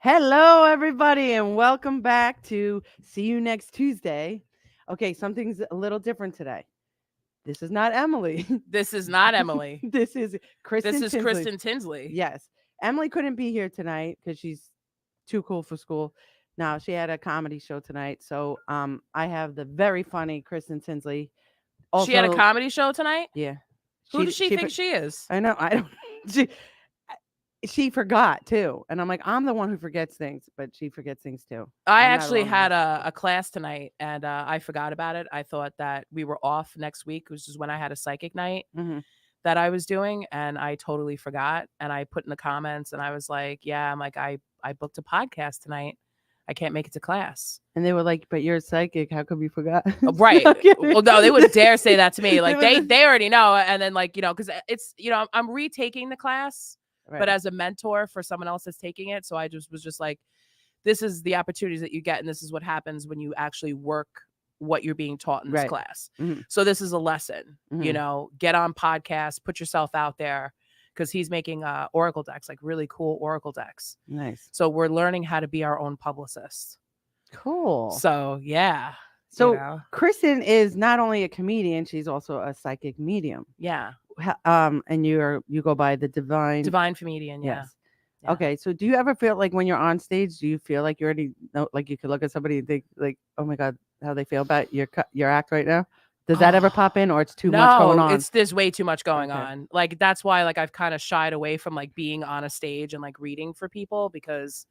Hello, everybody, and welcome back to See You Next Tuesday. Okay, something's a little different today. This is not Emily. This is not Emily. This is This Kristen is Tinsley. Kristen Tinsley. Yes, Emily couldn't be here tonight because she's too cool for school. Now she had a comedy show tonight, so I have the very funny Kristen Tinsley. She had a Also, comedy show tonight? yeah, Who does she think she is? I know. I don't. She, she forgot too, and I'm like, I'm the one who forgets things, but she forgets things too. I I'm not actually alone in had this. a class tonight and I forgot about it. I thought that we were off next week, which is when I had a psychic night Mhm. that I was doing, and I totally forgot. And I put in the comments and I was like, yeah, I'm like, I booked a podcast tonight. I can't make it to class. And they were like, "But you're psychic. How come you forgot?" Right. I'm kidding. Well, no, they wouldn't dare say that to me. They Like wouldn't- they already know. And then because it's I'm retaking the class, but Right. as a mentor for someone else that's taking it. So I just was just like, this is the opportunities that you get, and this is what happens when you actually work what you're being taught in this Right. class. Mhm. So this is a lesson. Mhm. Get on podcasts, put yourself out there, because he's making oracle decks, like really cool oracle decks. Nice. So we're learning how to be our own publicist. Cool. So yeah. So Kristen is not only a comedian; she's also a psychic medium. Yeah. And you go by the divine Comedian. Yeah. Yes. Yeah. Okay. So do you ever feel like when you're on stage, do you feel like you already know, like you could look at somebody and think like, oh my god, how they feel about your act right now? Does that ever pop in, or it's too much going on? There's way too much going Okay. on. Like that's why I've kind of shied away from like being on a stage and like reading for people, because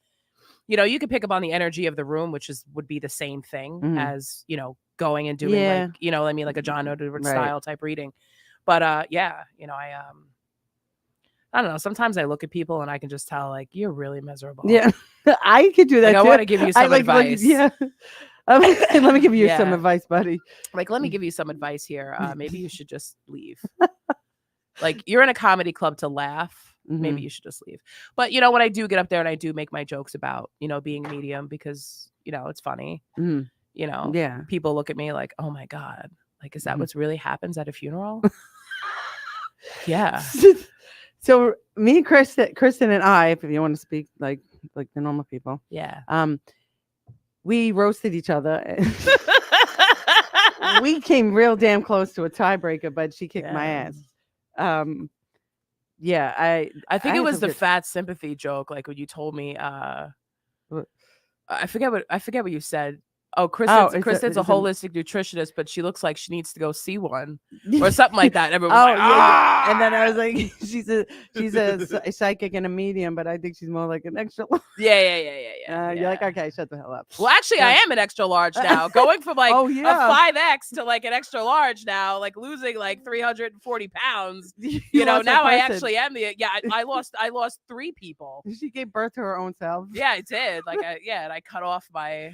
you can pick up on the energy of the room, which would be the same thing Mhm. as going and doing Yeah. like a John Edward Right. style type reading. But I don't know. Sometimes I look at people and I can just tell, like, you're really miserable. Yeah, I could do that Like, I too. want to give you some advice. yeah. Let me give you some Yeah. advice, buddy. Like, let me give you some advice here. Maybe you should just leave. Like, you're in a comedy club to laugh. Maybe Mhm. you should just leave. But when I do get up there and I do make my jokes about being a medium, because it's funny. Mhm. Yeah. People look at me like, oh my god, like, is that Mhm. what's really happens at a funeral? Yeah. So me, Kristen, and I, if you want to speak like the normal people, Yeah. we roasted each other. We came real damn close to a tiebreaker, but she kicked my Yeah. ass. Yeah, I think I it had was some the good- fat sympathy joke, like when you told me What? I forget what you said. Oh, it's Kristen's a it's holistic nutritionist, but she looks like she needs to go see one or something like that. And everyone Oh was like, yeah, and then I was "Ah!" like, she's a psychic and a medium, but I think she's more like an extra. Yeah. You're like, okay, shut the hell up. Well, actually, I am an extra large now, going from like Oh, yeah. a 5X to like an extra large now, like losing like 340 pounds. You lost a Now I person. actually am I lost 3 people. She gave birth to her own self. Yeah, I did. And I cut off my,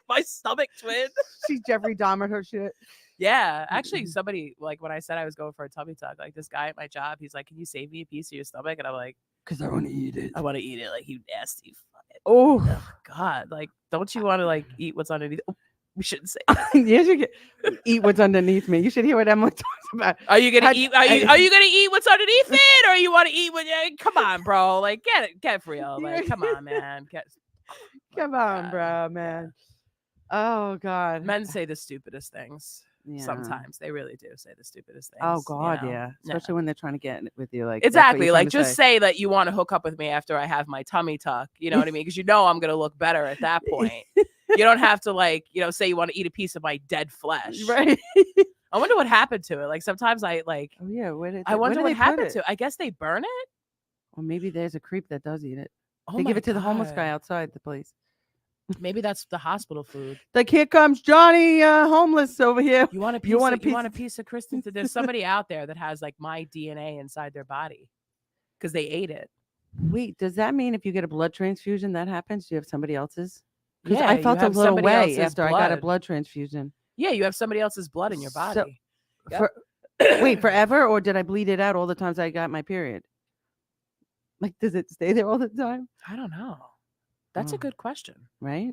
my stomach twin. She Jeffrey Dahmer her shit. Yeah, actually, somebody, like, when I said I was going for a tummy tuck, like this guy at my job, he's like, "Can you save me a piece of your stomach?" And I'm like, Because I want to eat it. "I want to eat it." Like, you nasty fucking. Oh, God, like, don't you want to like eat what's underneath? Oh, we shouldn't say that. yes, you can eat what's underneath me. You should hear what Emily talks about. Are you gonna Had- eat? Are you gonna eat what's underneath it, or you want to eat what? Come on, bro. Like, get real. Like, come on, man. Come on, bro, man. Oh God. Men say the stupidest things. Yeah. Sometimes they really do say the stupidest things. Oh God, you know? yeah. Especially when they're trying to get with you, like that's what Exactly. you're Like, trying to just say that you want to hook up with me after I have my tummy tuck. You know what I mean? Because I'm gonna look better at that point. You don't have to say you want to eat a piece of my dead flesh. right. I wonder what happened to it. Like, sometimes I like. Oh yeah, I wonder what happened to it. I guess they burn it. Or maybe there's a creep that does eat it. Oh They give my it to the homeless God. guy outside the place. Maybe that's the hospital food. Like, here comes Johnny, homeless over here. You want a piece? You want a you want a piece- piece of Kristen? There's somebody out there that has like my DNA inside their body because they ate it. Wait, does that mean if you get a blood transfusion that happens? Do you have somebody else's? Because Yeah, I you felt a have little somebody way else's after I got a blood. blood transfusion. Yeah, you have somebody else's blood in your So- body. Yep. For, wait, forever, or did I bleed it out all the times I got my period? Like, does it stay there all the time? I don't know. That's a Oh. good question. Right?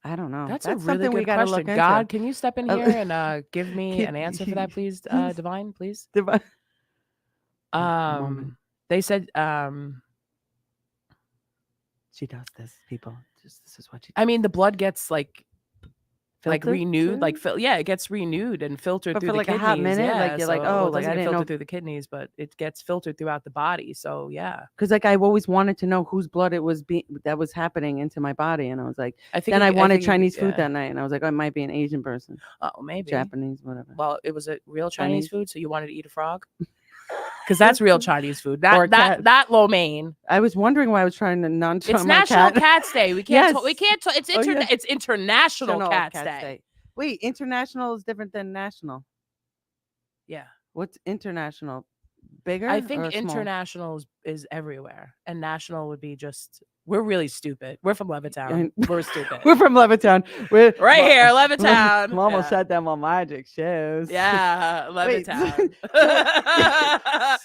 I don't know. That's a really something we good gotta question. look into. God, can you step in Uh, here and give me can- an answer for that, please, Divine, please? Divine- Um, moment. They said, She does this, people. Just this is what she. I mean, the blood gets like Filtered renewed, like too? yeah, it gets renewed and filtered But through for the like kidneys. a hot minute, Yeah, like you're like, so well, oh, it like doesn't I get didn't know, filtered through the kidneys, but it gets filtered throughout the body. So yeah, because like I've always wanted to know whose blood it was that was happening into my body, and I was like, I think then I it- wanted think it- Chinese food yeah. that night, and I was like, oh, it might be an Asian person, Oh, maybe. Japanese, whatever. Well, it was a real Chinese. Chinese food, so you wanted to eat a frog? Because that's real Chinese food. That Or a cat. that lo mein. I was wondering why I was trying to non-show It's my National cat. Cats Day. We can't. Yes. We can't. It's Oh, yeah. it's International National Cats Day. Wait, international is different than national. Yeah, What's international? Bigger? I or think small? international is everywhere, and national would be just. We're really stupid. We're from Levittown. And- We're stupid. We're from Levittown. We're Right here, Levittown. Mom will Yeah. shut them on magic shows. Yeah, Wait, Levittown.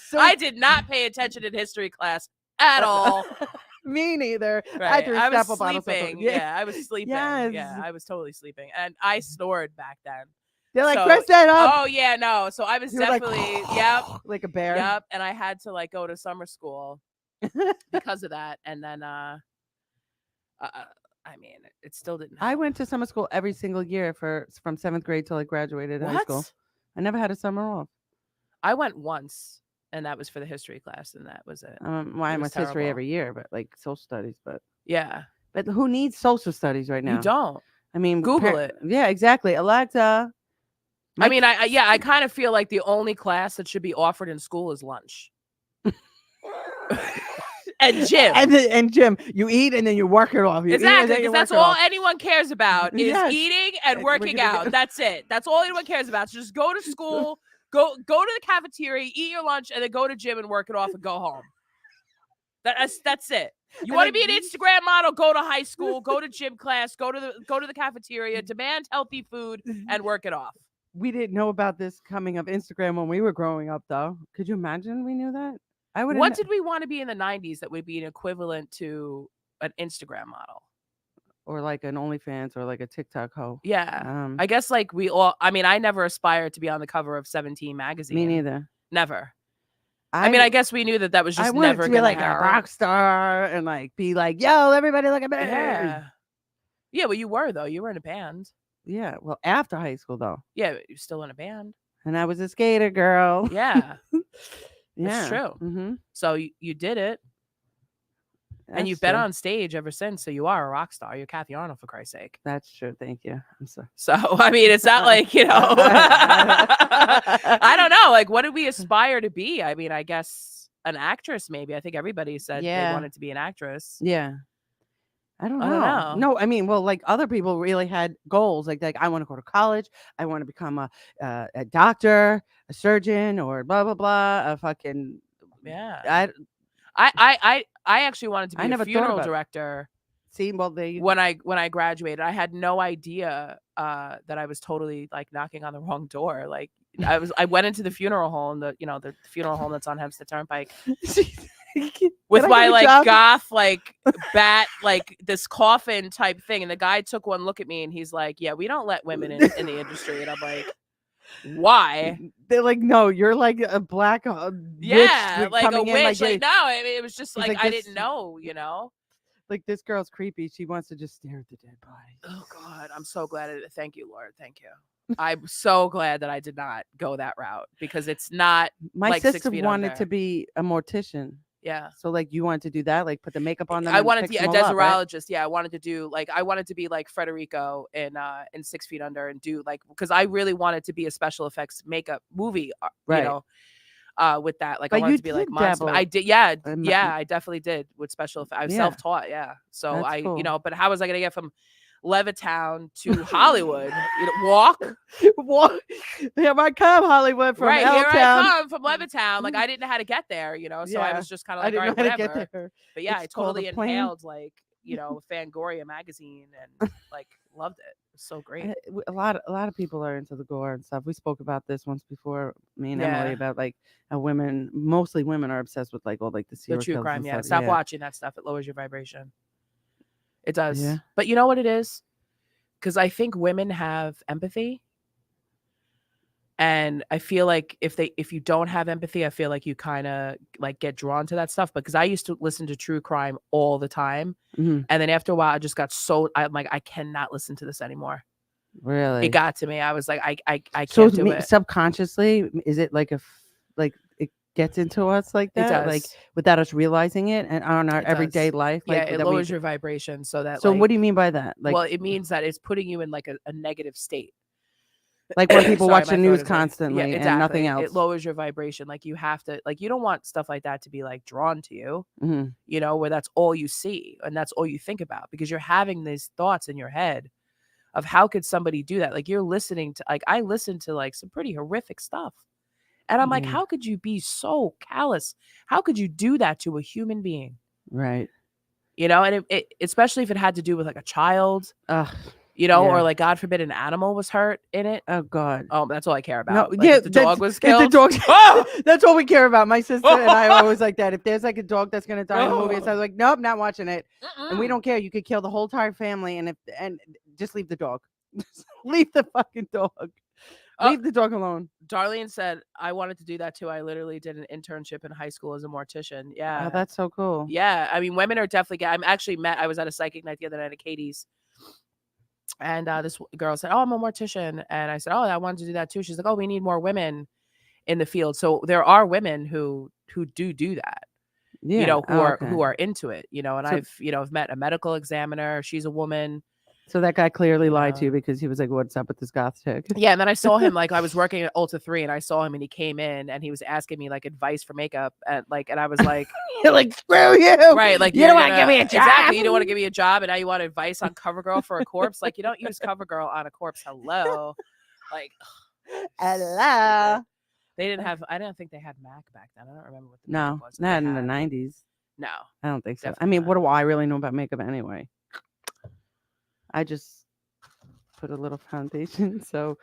so- I did not pay attention in history class at all. Me neither. Right. threw I was Snapple bottles at them. sleeping. Yeah, I was sleeping. Yes. Yeah, I was totally sleeping, and I snored back then. They're like, So- press that up. Oh yeah, no. So I was You were like, definitely yep, like a bear. yep, and I had to like go to summer school because of that, and then I mean, it still didn't. I help. went to summer school every single year from 7th grade till I graduated high school. What? I never had a summer off. I went once, and that was for the history class, and that was it. Mine was was history terrible. every year, but like social studies. Yeah, But who needs social studies right now? you don't. I mean, Google it. Yeah, exactly. Alexa. I mean, I kind of feel like the only class that should be offered in school is lunch. And gym. And gym, you eat and then you work it off. You eat and Exactly, then you because that's work it all off. anyone cares about is Yes. eating and And working working out. out. That's it. That's all anyone cares about. So just go to school, go to the cafeteria, eat your lunch, and then go to gym and work it off and go home. That's it. You And want to then- be an Instagram model? Go to high school, go to gym class, go to the cafeteria, demand healthy food, and work it off. We didn't know about this coming of Instagram when we were growing up, though. Could you imagine we knew that? I would. What did we want to be in the 90s that would be an equivalent to an Instagram model? Or like an OnlyFans or like a TikTok hoe. Yeah. I guess like we all, I mean, I never aspired to be on the cover of 17 magazine. Me neither. Never. I mean, I guess we knew that was I just wanted never to be gonna like happen. a rock star and like be like, yo, everybody look at me. Yeah. Yeah, well, you were though. You were in a band. Yeah. Well, after high school though. Yeah, but you're still in a band. And I was a skater girl. Yeah. Yeah. It's true. Mm-hmm. So you did it, and you've been on stage ever since. So you are a rock star. You're Kathy Arnold, for Christ's sake. That's true. Thank you. I'm sorry. So I mean, it's not like, you know, I don't know. Like, what did we aspire to be? I mean, I guess an actress, maybe. I think everybody said they Yeah. wanted to be an actress. Yeah. I don't I know. don't know. No, I mean, well, like other people really had goals. Like I want to go to college. I want to become a doctor, a surgeon, or blah blah blah. A fucking Yeah. I I actually wanted to I be never a thought funeral about it. director see. Well, there you when I graduated. I had no idea that I was totally like knocking on the wrong door. Like I went into the funeral home, the funeral home that's on Hempstead Turnpike with I my get a like job? goth like bat like this coffin type thing, and the guy took one look at me and he's like, "Yeah, we don't let women in the industry," and I'm like, "Why?" They're like, no, you're like a black Yeah, witch like a coming in, witch. Like, they- no, I mean, it was just He's like, like, I this- didn't know, you know. like this girl's creepy. She wants to just stare at the dead body. Oh God, I'm so glad. Thank you, Lord. Thank you. I'm so glad that I did not go that route because it's not. My like 6 sister feet wanted under. to be a mortician. Yeah, So like you wanted to do that, like put the makeup on them. I and wanted to fix be a them all up, right? desirologist. Yeah, I wanted to do like I wanted to be like Federico in 6 Feet Under and do like because I really wanted to be a special effects makeup movie. Right. You know, with that, like I But wanted you to be like did monster. dabble I did. Yeah, in yeah, I definitely did with special effects. I was Yeah. self-taught. Yeah, so That's I, cool. you know, but how was I gonna get from Levittown to Hollywood? You know, walk. Well, here I come, Hollywood from Right here I L-Town. come from Levittown. Like I didn't know how to get there, you know. So I Yeah. was just kind of I like, all didn't right, know how to whatever. get there. But yeah, I It's called a totally plane. inhaled like Fangoria magazine and like loved it. It was so great. A lot of people are into the gore and stuff. We spoke about this once before, me and Emily, Yeah. about like how women, mostly women, are obsessed with like all like the The serial true killers crime, and yeah. stuff. Stop watching that stuff. It lowers your vibration. It does. Yeah. But you know what it is? Because I think women have empathy. And I feel like if you don't have empathy, I feel like you kind of like get drawn to that stuff, because I used to listen to true crime all the time. Mhm. And then after a while, I just got I'm like, I cannot listen to this anymore. It Really? got to me. I was like, I So can't do it. subconsciously, is it like like it gets into us like It that, like does. without us realizing it, and on our It everyday does. life, Yeah, like it that we. lowers your vibration so that So what like, do you mean by that? Like, well, it means that it's putting you in like a negative state. like when people Sorry, watch my the throat news is like, yeah, constantly and nothing exactly. else. It lowers your vibration. Like you have to, like, you don't want stuff like that to be like drawn to you, Mhm. you know, where that's all you see and that's all you think about, because you're having these thoughts in your head of how could somebody do that? Like you're listening to, like, I listen to like some pretty horrific stuff. And I'm like, Yeah. how could you be so callous? How could you do that to a human being? Right. You know, and it especially if it had to do with like a child, Ugh. you know, Yeah. or like God forbid an animal was hurt in it. Oh God. Oh, that's all I care No, about. Like yeah, if the dog was if killed. the dog, Ah! that's all we care about. My sister and I are always like that. If there's like a dog that's gonna die in a movie, so I was like, nope, not watching it. And we don't care. You could kill the whole entire family, and just leave the dog. Just leave the fucking dog. Leave the dog alone. Darlene said, I wanted to do that too. I literally did an internship in high school as a mortician. Yeah. Oh, that's so cool. Yeah. I mean, women are definitely, I was at a psychic night the other night at Katie's. And this girl said, oh, I'm a mortician. And I said, oh, I wanted to do that too. She's like, oh, we need more women in the field. So there are women who do that. Yeah. You know, okay. who are into it, you know, and So- I've met a medical examiner. She's a woman. So that guy clearly lied Yeah. to you because he was like, what's up with this goth chick? Yeah, and then I saw him, like, I was working at Ulta 3 and I saw him and he came in and he was asking me like advice for makeup, and I was like, You're like, screw you. right, like you don't want to give me a job. Exactly, you don't want to give me a job, and now you want advice on CoverGirl for a corpse. Like, you don't use CoverGirl on a corpse. Hello. Like, Hello. they didn't have, I don't think they had MAC back then. I don't remember what the No, makeup was. not They in the had. 90s. No. I don't think so. I Definitely mean, not. what do I really know about makeup anyway? I just put a little foundation. So,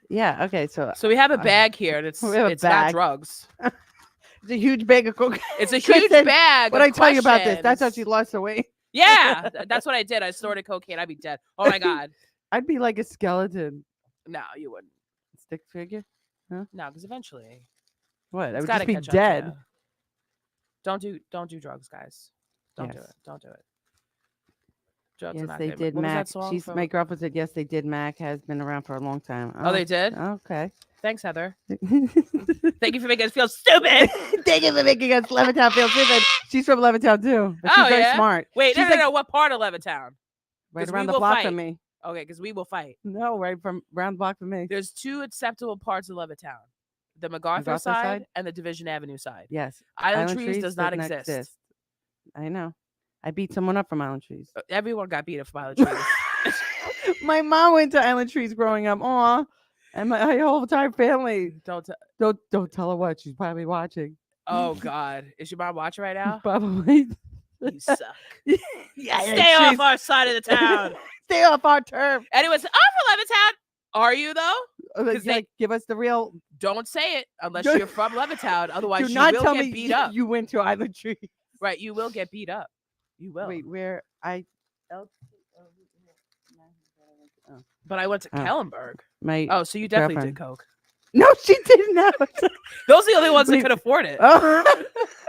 yeah. Okay. So So we have a bag here, and it's we have a it's not bag. drugs. it's a huge bag of cocaine. It's a huge Kristen, bag. What of I tell you about this? That's how she questions. lost her weight. Yeah, that's what I did. I snorted cocaine. I'd be dead. Oh my god. I'd be like a skeleton. No, you wouldn't. Stick figure. No, because eventually What? I it's would got to just be catch dead. up to you. Don't do drugs, guys. Don't do Yes. it. Don't do it. Drugs are Yes, not they good. did What was Mac. that song She's from? my girlfriend said yes, they did. Mac has been around for a long time. Oh, they did. Okay. Thanks, Heather. Thank Thank you for making us feel stupid. you for making us Levittown feel stupid. She's from Levittown too. But she's Oh, very yeah? smart. Wait, She's no. like What part of Levittown? right 'cause around we the will block fight. from me. Okay, because we will fight. No, right from around the block from me. There's two acceptable parts of Levittown: the MacArthur MacArthur side side? and the Division Avenue side. Yes. Island Trees does not exist. I know. I beat someone up from Island Trees. Everyone got beat up from Island Trees. My mom went to Island Trees growing up. Aw. And my whole entire family. Don't Don't tell her what. She's probably watching. Oh God, is your mom watching right now? Probably. You suck. Yeah, Stay off our side of the town. Stay off our turf. Anyways, I'm from Levittown. Are you though? Like, 'Cause they- give us the real. Don't say it unless Don't- you're from Levittown. Otherwise, Do you not will tell get me beat up. you went to Island Trees. Right, you will get beat up. You will. Wait, where I? But I went to Oh. Kellenberg. My Oh, so you definitely did girlfriend. coke. no, she did not. Those are the only ones that Wait. could afford it. Oh.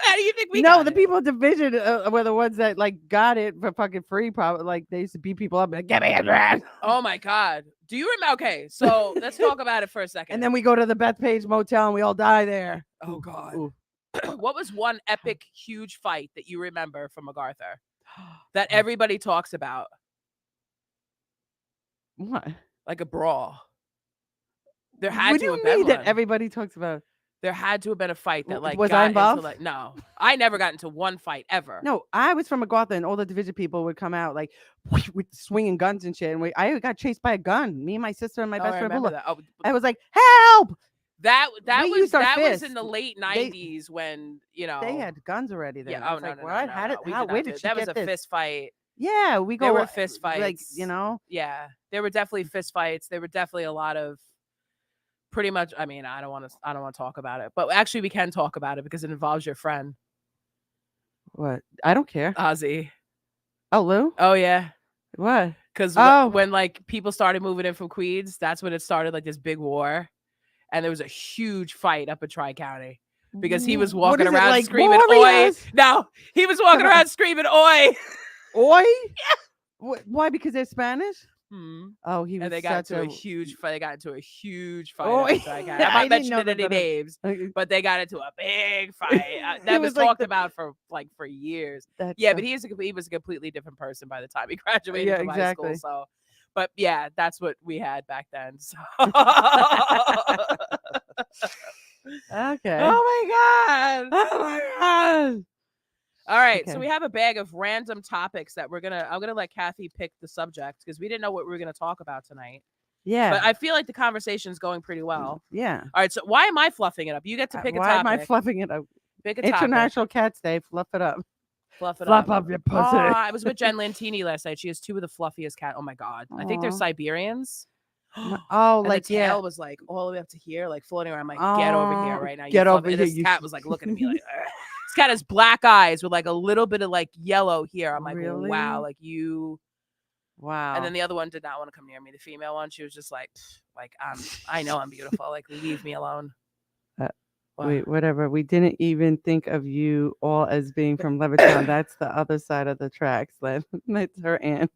How do you think we no, got the it? people at Division were the ones that like got it for fucking free. Probably like they used to beat people up. Like, get me a dress. Oh my God. Do you remember? Okay, so let's talk about it for a second. And then we go to the Bethpage Motel and we all die there. oh God. Ooh. What was one epic, huge fight that you remember from MacArthur that everybody talks about? What? Like a brawl. There had What to do have you been mean that one. everybody talks about? There had to have been a fight that like Was got I into, involved? like, no, I never got into one fight ever. No, I was from MacArthur, and all the Division people would come out like with swinging guns and shit. And I got chased by a gun. Me and my sister and my Oh, best I friend. remember Bula. that. Oh, I was like, help! that We was used our that was in fists. the late '90s when They had guns already. Then. Yeah. I Oh was no, like, no, what? no, How no, did? we How? did Where not did do- she that get was a this? fist fight. Yeah, we go. There were fist fights. Like Yeah, there were definitely fist fights. There were definitely a lot of pretty much. I mean, I don't want to talk about it, but actually, we can talk about it because it involves your friend what? I don't care. Ozzy. Oh, Lou. Oh yeah, What? because Oh. when like people started moving in from Queens, that's when it started like this big war, and there was a huge fight up in Tri-County because he was What walking is it, around like screaming "Oi!" Warriors? No, he was walking around screaming "Oi!" Oi? Why? Because they're Spanish? Hmm. Oh, he was And they got such into a a huge fight. They got into a huge fight. Oi. up in Tri-County. I'm I not didn't know mentioning that, any but, names, but they got into a big fight. It That was was like talked the- about for years. that's Yeah, so- but he was a completely different person by the time he graduated Yeah, from high school. exactly. So, but yeah, that's what we had back then. So. Okay. Oh my god! Oh my god. All right, so Okay. we have a bag of random topics that I'm gonna let Kathy pick the subject because we didn't know what we were gonna talk about tonight. Yeah. But I feel like the conversation's going pretty well. Yeah. All right, so why am I fluffing it up? You get to pick a Why topic. am I fluffing it up? Pick a topic. International Cat's Day. Fluff it up. Fluff it Fluff up. up your pussy. Oh, I was with Jen Lantini last night. She has two of the fluffiest cat. Oh my god, I think they're Aw. Siberians. Oh, And like the tail yeah. was like all the way up to here, like floating around. I'm like, get over here Oh, right now. you get fluff-" over and here, This you cat was like looking at me like, "Ugh." This cat has black eyes with like a little bit of like yellow here. I'm like, Really? wow, like you. Wow. And then the other one did not want to come near me. The female one, she was just like, I know I'm beautiful. Like, leave me alone. What? Wait, whatever. We didn't even think of you all as being from Levittown. That's the other side of the tracks. That's her aunt.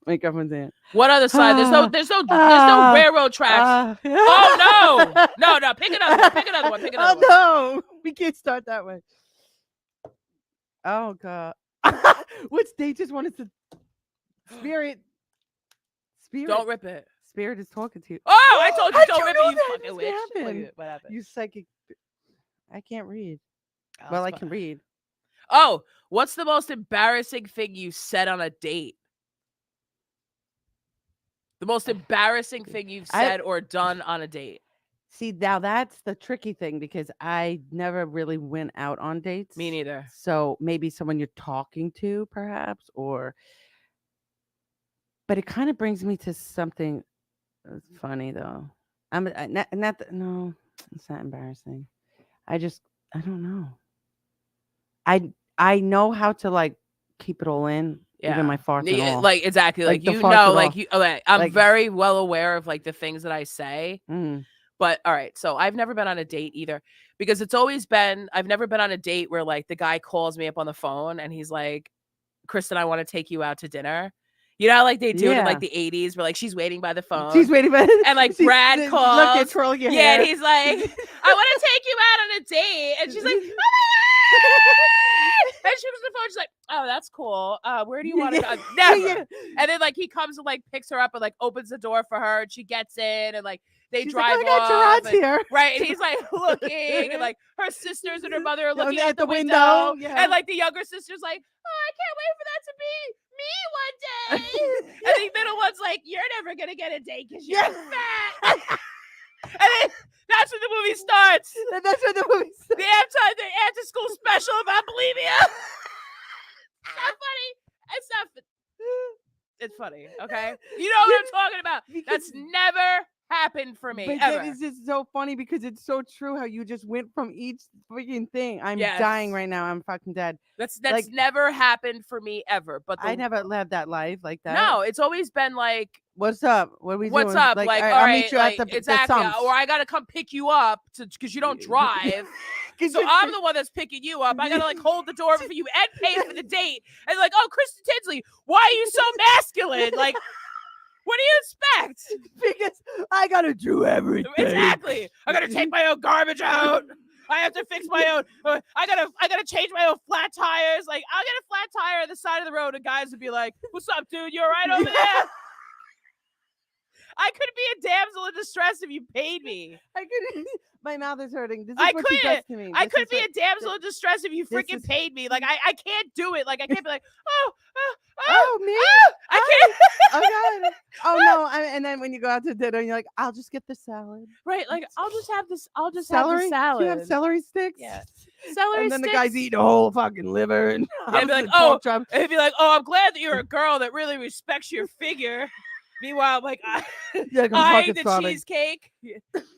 My girlfriend's aunt. What other side? There's no Ah, railroad tracks. Oh no! Pick another one. Pick another one. Pick another one. Oh no, we can't start that way. Oh god, which they just wanted to spirit. Don't rip it. Spirit is talking to you. Oh, I told you How'd don't you rip know it, you that? fucking What's witch. Look at happened? it. What happened? You psychic. I can't read. Oh, Well, I it's can fine. read. Oh, what's the most embarrassing thing you said on a date? The most embarrassing thing you've said or done on a date. See, now that's the tricky thing because I never really went out on dates. Me neither. So maybe someone you're talking to, perhaps, but it kind of brings me to something funny though. No, it's not embarrassing. I don't know. I know how to like keep it all in, even my farts and all. Like exactly, Like, like the you farts know, and like all. you. Okay, I'm Like- very well aware of like the things that I say. Mm. But all right, so I've never been on a date either because it's always been I've never been on a date where like the guy calls me up on the phone and he's like, "Kristen, I want to take you out to dinner." You know, how, like they do it in Yeah. like the 80s where like she's waiting by the phone. She's waiting, but And, like, Brad look, calls. you're twirling your Yeah, hair. and he's like, "I want to take you out on a date," and she's like, "Oh my god!" And she was on the phone. She's like, "Oh, that's cool. Where do you want to go?" Never. Yeah. And then like he comes and like picks her up and like opens the door for her, and she gets in, and like they She's drive like, "Oh, I got off. Gerard's and- here. Right, and he's like looking, and like her sisters and her mother are No, looking at at the the window, window, yeah. and like the younger sister's like, "Oh, I can't wait for that to be me one day." And the middle one's like, "You're never gonna get a date because you're fat." And then that's when the movie starts. And that's what the movie said. The after school special about bulimia. It's not funny. It's not. It's funny. Okay, you know what I'm talking about. That's never happened for me But ever. that is just so funny because it's so true how you just went from each freaking thing. I'm Yes. dying right now. I'm fucking dead. That's like- never happened for me ever. But I never lived that life like that. No, it's always been like, What's up? What are we "What's doing? up?" Like, all right, all I'll right, meet you like, at the exactly, Sumps. or I gotta come pick you up because you don't drive. 'Cause So you- I'm the one that's picking you up. I gotta like hold the door for you and pay for the date. And like, "Oh, Kristen Tinsley, why are you so masculine? Like, what do you expect?" because I gotta do everything. Exactly. I gotta take my own garbage out. I have to fix my own. I gotta change my own flat tires. Like, I'll get a flat tire on the side of the road, and guys would be like, "What's up, dude? You all right over there?" I could be a damsel in distress if you paid me. I could. My mouth is hurting. This is I what she does couldn't. to me. I This could is be what- a damsel in distress if you this freaking is- paid me. Like, I can't do it. Like, I can't be like, "Oh, Oh me? I can't." Oh god. Oh no. And then when you go out to dinner, you're like, I'll just get the salad. Right, like I'll just have this. I'll just Celery? have the salad. Do you have celery sticks? Yeah. Celery And then sticks. the guy's eating a whole fucking liver and Yeah, be like, the "Oh," pork chop. and he'd be like, "Oh, I'm glad that you're a girl that really respects your figure." Meanwhile, I'm like, You're like, I'm eyeing fucking the starving. cheesecake,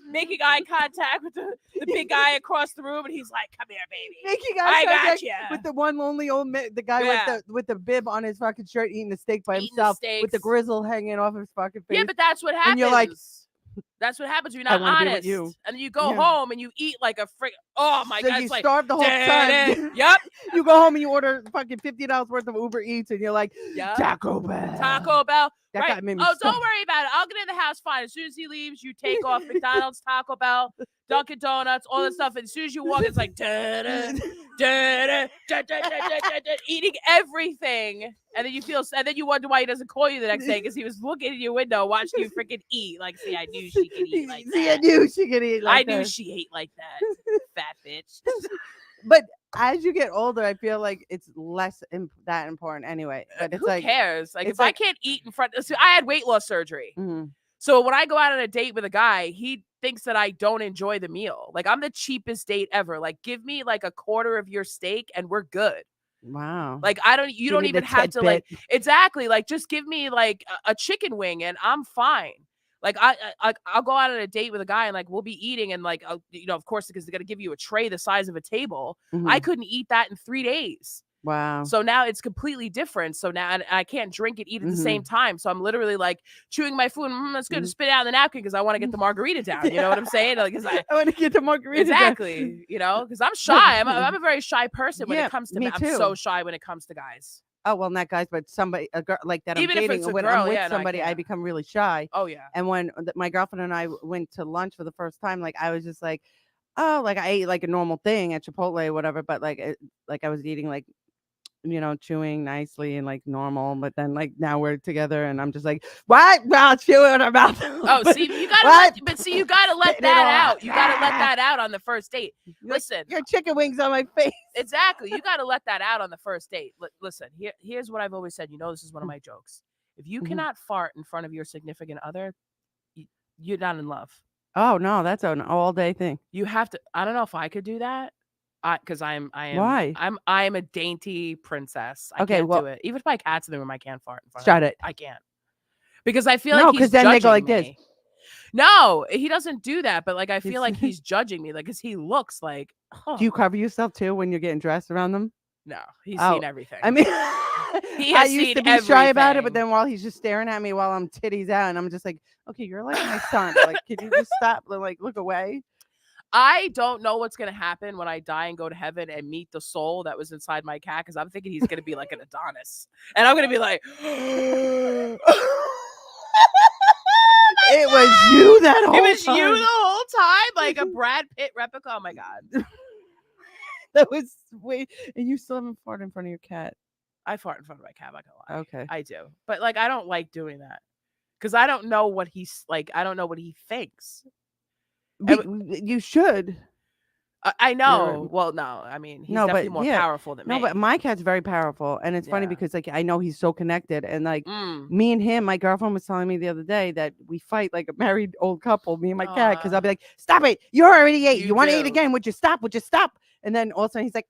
making eye contact with the big guy across the room, and he's like, "Come here, baby. Making I eye got contact ya." with the one lonely old man, the guy Yeah. with the bib on his fucking shirt, eating the steak by Eating the himself, with the steaks. grizzle hanging off his fucking face. Yeah, but that's what happens. And you're like, That's what happens when you're I not wanna be with honest. you. And then you go Yeah. home and you eat like a frick. Oh my So God. you It's like, starve the whole time. Yep. You go home and you order fucking $50 worth of Uber Eats, and you're like, Yep. Taco Bell. Taco Bell. That Right. guy made me Oh, starve. don't worry about it. I'll get in the house fine. As soon as he leaves, you take off McDonald's, Taco Bell, Dunkin' Donuts, all that stuff. And as soon as you walk, it's like eating everything. And then you feel, and then you wonder why he doesn't call you the next day because he was looking in your window watching you freaking eat. Like, see, I knew she could eat like See, I that. knew she could eat like I knew that. she ate like that, fat bitch. But as you get older, I feel like it's less that important anyway. But it's Who like, cares? Like, it's if I like- can't eat in front, so I had weight loss surgery. mhm. So when I go out on a date with a guy, he thinks that I don't enjoy the meal. Like, I'm the cheapest date ever. Like, give me like a quarter of your steak and we're good. Wow. Like, you Give don't me the even have to like, tidbit. exactly. Like, just give me like a chicken wing and I'm fine. Like, I'll go out on a date with a guy and like, we'll be eating and like, of course, because they're going to give you a tray the size of a table. I Mhm. couldn't eat that in 3 days. Wow. So now it's completely different. So now I can't drink and eat at the same Mm-hmm. time. So I'm literally like chewing my food. It's good to spit it out in the napkin because I want to get the margarita down. You know what I'm saying? Like, I want to get the margarita. exactly. Because I'm shy. I'm a very shy person when Yeah, it comes to me men. I'm too. so shy when it comes to guys. Oh, well, not guys, but a girl like that Even I'm if dating. it's a When girl, I'm with yeah, no, I somebody, I can't. become really shy. Oh yeah. And when my girlfriend and I went to lunch for the first time, like I was just like, oh, like I ate like a normal thing at Chipotle or whatever, but like I was eating like, chewing nicely and like normal. But then like now we're together and I'm just like, what? Well, chew in her mouth. Oh, But see, you gotta what? you gotta let Spit it that all out. You gotta let that out on the first date. Like, Listen, your chicken wings on my face. exactly. You gotta let that out on the first date. Listen, here's what I've always said. This is one of my jokes. If you Mhm. cannot fart in front of your significant other, you're not in love. Oh no, that's an all day thing. You have to. I don't know if I could do that. Because I am. Why? I am a dainty princess. I Okay, can't well- do it. Even if my cat's in the room, I can't fart in front Shut of it. I can't. Because I feel No, like he's 'cause then they go judging like this. me. No, he doesn't do that. But like, I feel He's- like he's judging me. Like, because he looks like. Oh, Do you cover yourself too when you're getting dressed around them? no, he's Oh, seen everything. I mean, He I has used seen to be shy about it, everything. but then while he's just staring at me while I'm titties out, and I'm just like, okay, you're like my son. Like, can you just stop? Like, look away. I don't know what's gonna happen when I die and go to heaven and meet the soul that was inside my cat because I'm thinking he's gonna be like an Adonis, and I'm gonna be like, It was you that whole it was time. you the whole time, like a Brad Pitt replica. Oh my god, That was wait, and you still haven't farted in front of your cat. I fart in front of my cat. I'm not gonna lie. Okay. I do, but like I don't like doing that because I don't know what he's like. I don't know what he thinks. You should. I know. Well, no, I mean he's No, but definitely more yeah. powerful than me. No, but my cat's very powerful, and it's funny Yeah. because like I know he's so connected, and like Mm. me and him, my girlfriend was telling me the other day that we fight like a married old couple, me and my cat, because I'll be like, "Stop it! You already ate. You You want to eat do. again? Would you stop? Would you stop?" And then all of a sudden he's like,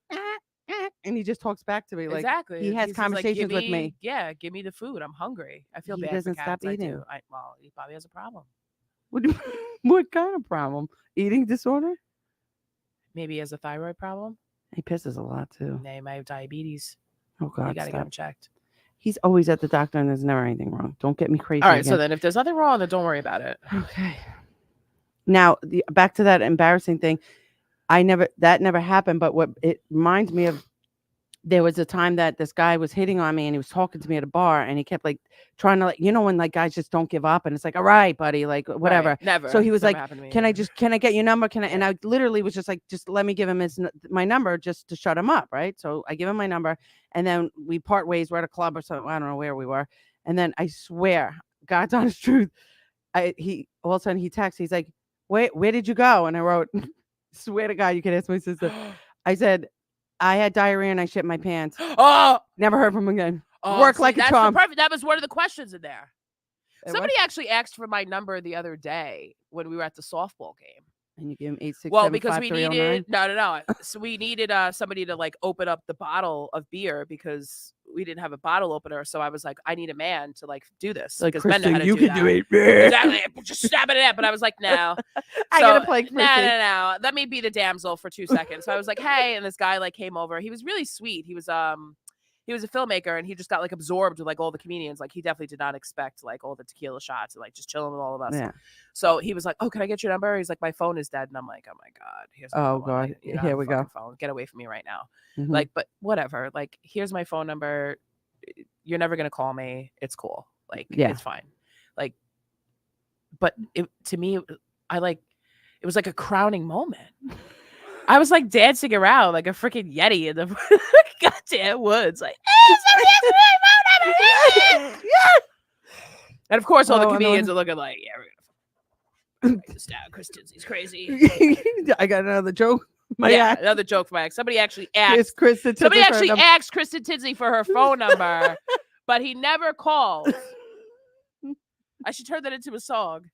and he just talks back to me like Exactly. he has He's just like, conversations with me. Yeah, give me the food. I'm hungry. I feel He bad doesn't for stop cats. I eating. do. Well, he probably has a problem. What kind of problem? Eating disorder? Maybe he has a thyroid problem. He pisses a lot too. He might have diabetes. Oh You God, gotta get stop. him checked. He's always at the doctor, and there's never anything wrong. Don't get me crazy. All right. So again. then, if there's nothing wrong, then don't worry about it. Okay. Now, back to that embarrassing thing. That never happened, but what it reminds me of, there was a time that this guy was hitting on me and he was talking to me at a bar and he kept like trying to, like, when like guys just don't give up and it's like, all right, buddy, like whatever. Right, never. So he was It's never like, happened to me. can I get your number? And I literally was just like, just let me give him my number just to shut him up. Right. So I give him my number and then we part ways. We're at a club or something. I don't know where we were. And then I swear, God's honest truth, he all of a sudden he texts, he's like, wait, where did you go? And I wrote, swear to God, you can ask my sister. I said, I had diarrhea and I shit my pants. Oh, Never heard from him again. Work like a that's charm. perfect. That was one of the questions in there. It Somebody actually asked for my number the other day when we were at the softball game. And you give him 867. Well, because we needed no. So we needed somebody to like open up the bottle of beer because we didn't have a bottle opener. So I was like, I need a man to like do this Like, because men know Kristen, how to you do can that. do it. Exactly. Just stab it in. But I was like, no. I gotta play Kristen. No. Let me be the damsel for 2 seconds. So I was like, hey, and this guy like came over. He was really sweet. He was he was a filmmaker and he just got like absorbed with like all the comedians. Like he definitely did not expect like all the tequila shots and like just chilling with all of us. Yeah. So he was like, "Oh, can I get your number?" He's like, "My phone is dead," and I'm like, "Oh my god, here's my Oh phone. God. Like, you don't Here have a we go. fucking phone. Get away from me right now." Mhm. Like, but whatever. Like, here's my phone number. You're never gonna call me. It's cool. Like, Yeah. it's fine. Like, but to me, it was like a crowning moment. I was like dancing around like a freaking Yeti in the goddamn woods. Like, and of course, all the comedians are looking like, "Yeah, we're gonna write this down. Chris Tinsley's crazy." I got another joke. Another joke for my ex. Somebody actually asked. Somebody actually asked Kristen Tinsley for her phone number, but he never called. I should turn that into a song.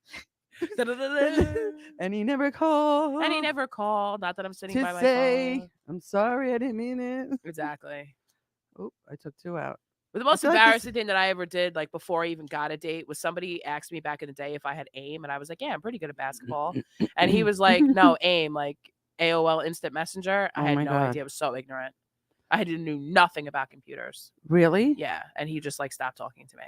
And he never called. And he never called. Not that I'm sitting by to my say, phone. I'm sorry, I didn't mean it. Exactly. Oh, I took 2 out. But the most feel like embarrassing thing that I ever did, like before I even got a date, was somebody asked me back in the day if I had AIM, and I was like, "Yeah, I'm pretty good at basketball." And he was like, "No, AIM, like AOL Instant Messenger." I Oh had my no God. idea. I was so ignorant. I knew nothing about computers. Really? Yeah, and he just like stopped talking to me.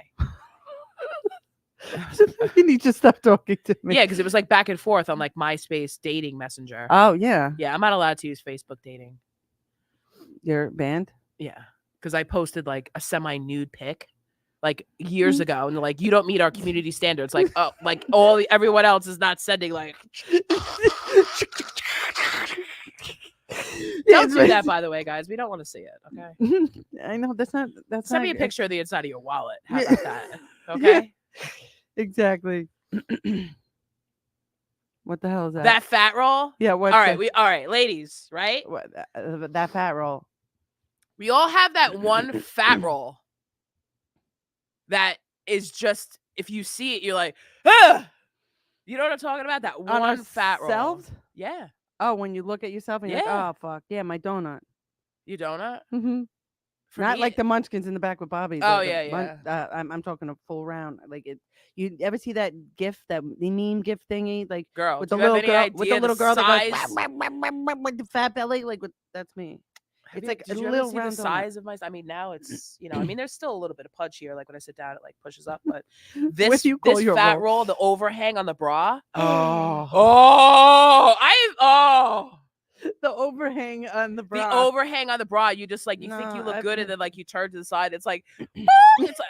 You need to stop talking to me. Yeah, because it was like back and forth on like MySpace dating messenger. Oh, yeah. Yeah, I'm not allowed to use Facebook dating. You're banned? Yeah, because I posted like a semi-nude pic like years ago, and they're like, "You don't meet our community standards." Like, oh, like everyone else is not sending like. Don't do that, by the way, guys. We don't want to see it. Okay. I know that's Send not me a good. picture of the inside of your wallet. How Yeah. about that? Okay. Exactly. What the hell is that? That fat roll. Yeah. What? All right, ladies. Right. That fat roll. We all have that one fat roll. That is just, if you see it, you're like, ah! You know what I'm talking about? That On one fat roll. ourselves? Yeah. Oh, when you look at yourself and you're Yeah. like, oh fuck, yeah, my donut. You donut? Mm-hmm. For Not me, like the munchkins in the back with Bobby. Oh, the yeah, I'm talking a full round. Like it. You ever see that GIF, that meme GIF thingy, like girl. with do the you have little any girl, idea with the little girl size? that goes with the fat belly, like that's me. It's like a did you little ever see round the donut. size of my? I mean, now it's I mean, there's still a little bit of pudge here. Like when I sit down, it like pushes up. But What this do you call this your fat roll? roll, the overhang on the bra. Oh. The overhang on the bra. The overhang on the bra. You just like you think No, you look I've good, and never- then like you turn to the side. It's like it's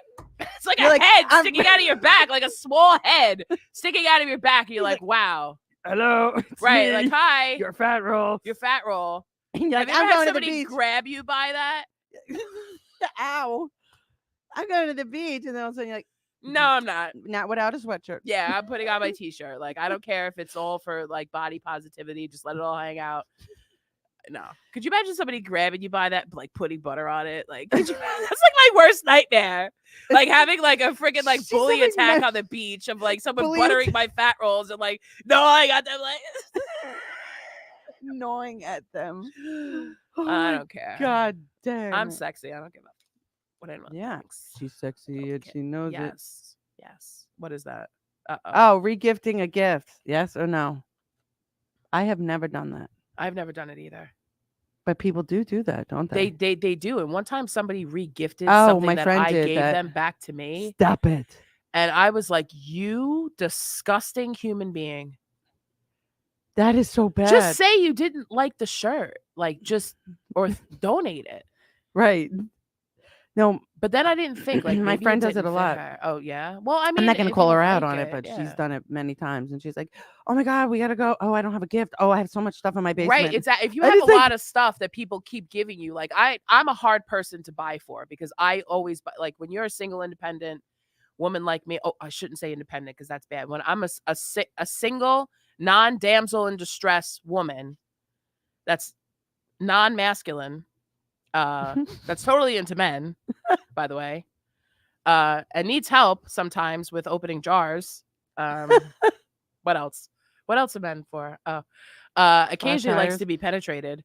like You're a like, head I'm- sticking out of your back, like a small head sticking out of your back. And you're like, wow, Hello. It's right? me, Like, hi, your fat roll. your fat roll. And you're Have like, you I'm ever had going to the somebody beach. grab you by that? Ow. I'm going to the beach, and then all of a sudden you're like, No, I'm not. not without a sweatshirt. Yeah, I'm putting on my t-shirt. Like, I don't care if it's all for like body positivity. Just let it all hang out. No. Could you imagine somebody grabbing you by that, like putting butter on it? Like, that's like my worst nightmare. Like having like a freaking like She's bully having attack my- on the beach of like someone Bully buttering my fat rolls and like, no, I got them like. Gnawing at them. Oh I my don't care. God damn. I'm it. sexy. I don't give a what anyone Yeah. thinks. She's sexy and Okay. she knows it. Yes. Yes. What is that? Oh, regifting a gift. Yes or no? I have never done that. I've never done it either. But people do that, don't they? They do. And one time somebody regifted Oh, something my that friend I did gave that. them back to me. Stop it. And I was like, you disgusting human being. That is so bad. Just say you didn't like the shirt. Like just or donate it. Right. No, But then I didn't think like My maybe friend does didn't it a fit lot. her. Oh yeah. Well, I mean, I'm not going to if call you her out like on it, but she's yeah. done it many times. And she's like, oh my God, we got to go. Oh, I don't have a gift. Oh, I have so much stuff in my basement. Right. It's if you I have a just, like- lot of stuff that people keep giving you, like I'm a hard person to buy for because I always buy, like when you're a single independent woman like me. Oh, I shouldn't say independent because that's bad. When I'm a single non-damsel in distress woman that's non-masculine, that's totally into men, by the way, and needs help sometimes with opening jars. What else? What else are men for? Occasionally likes tires. to be penetrated.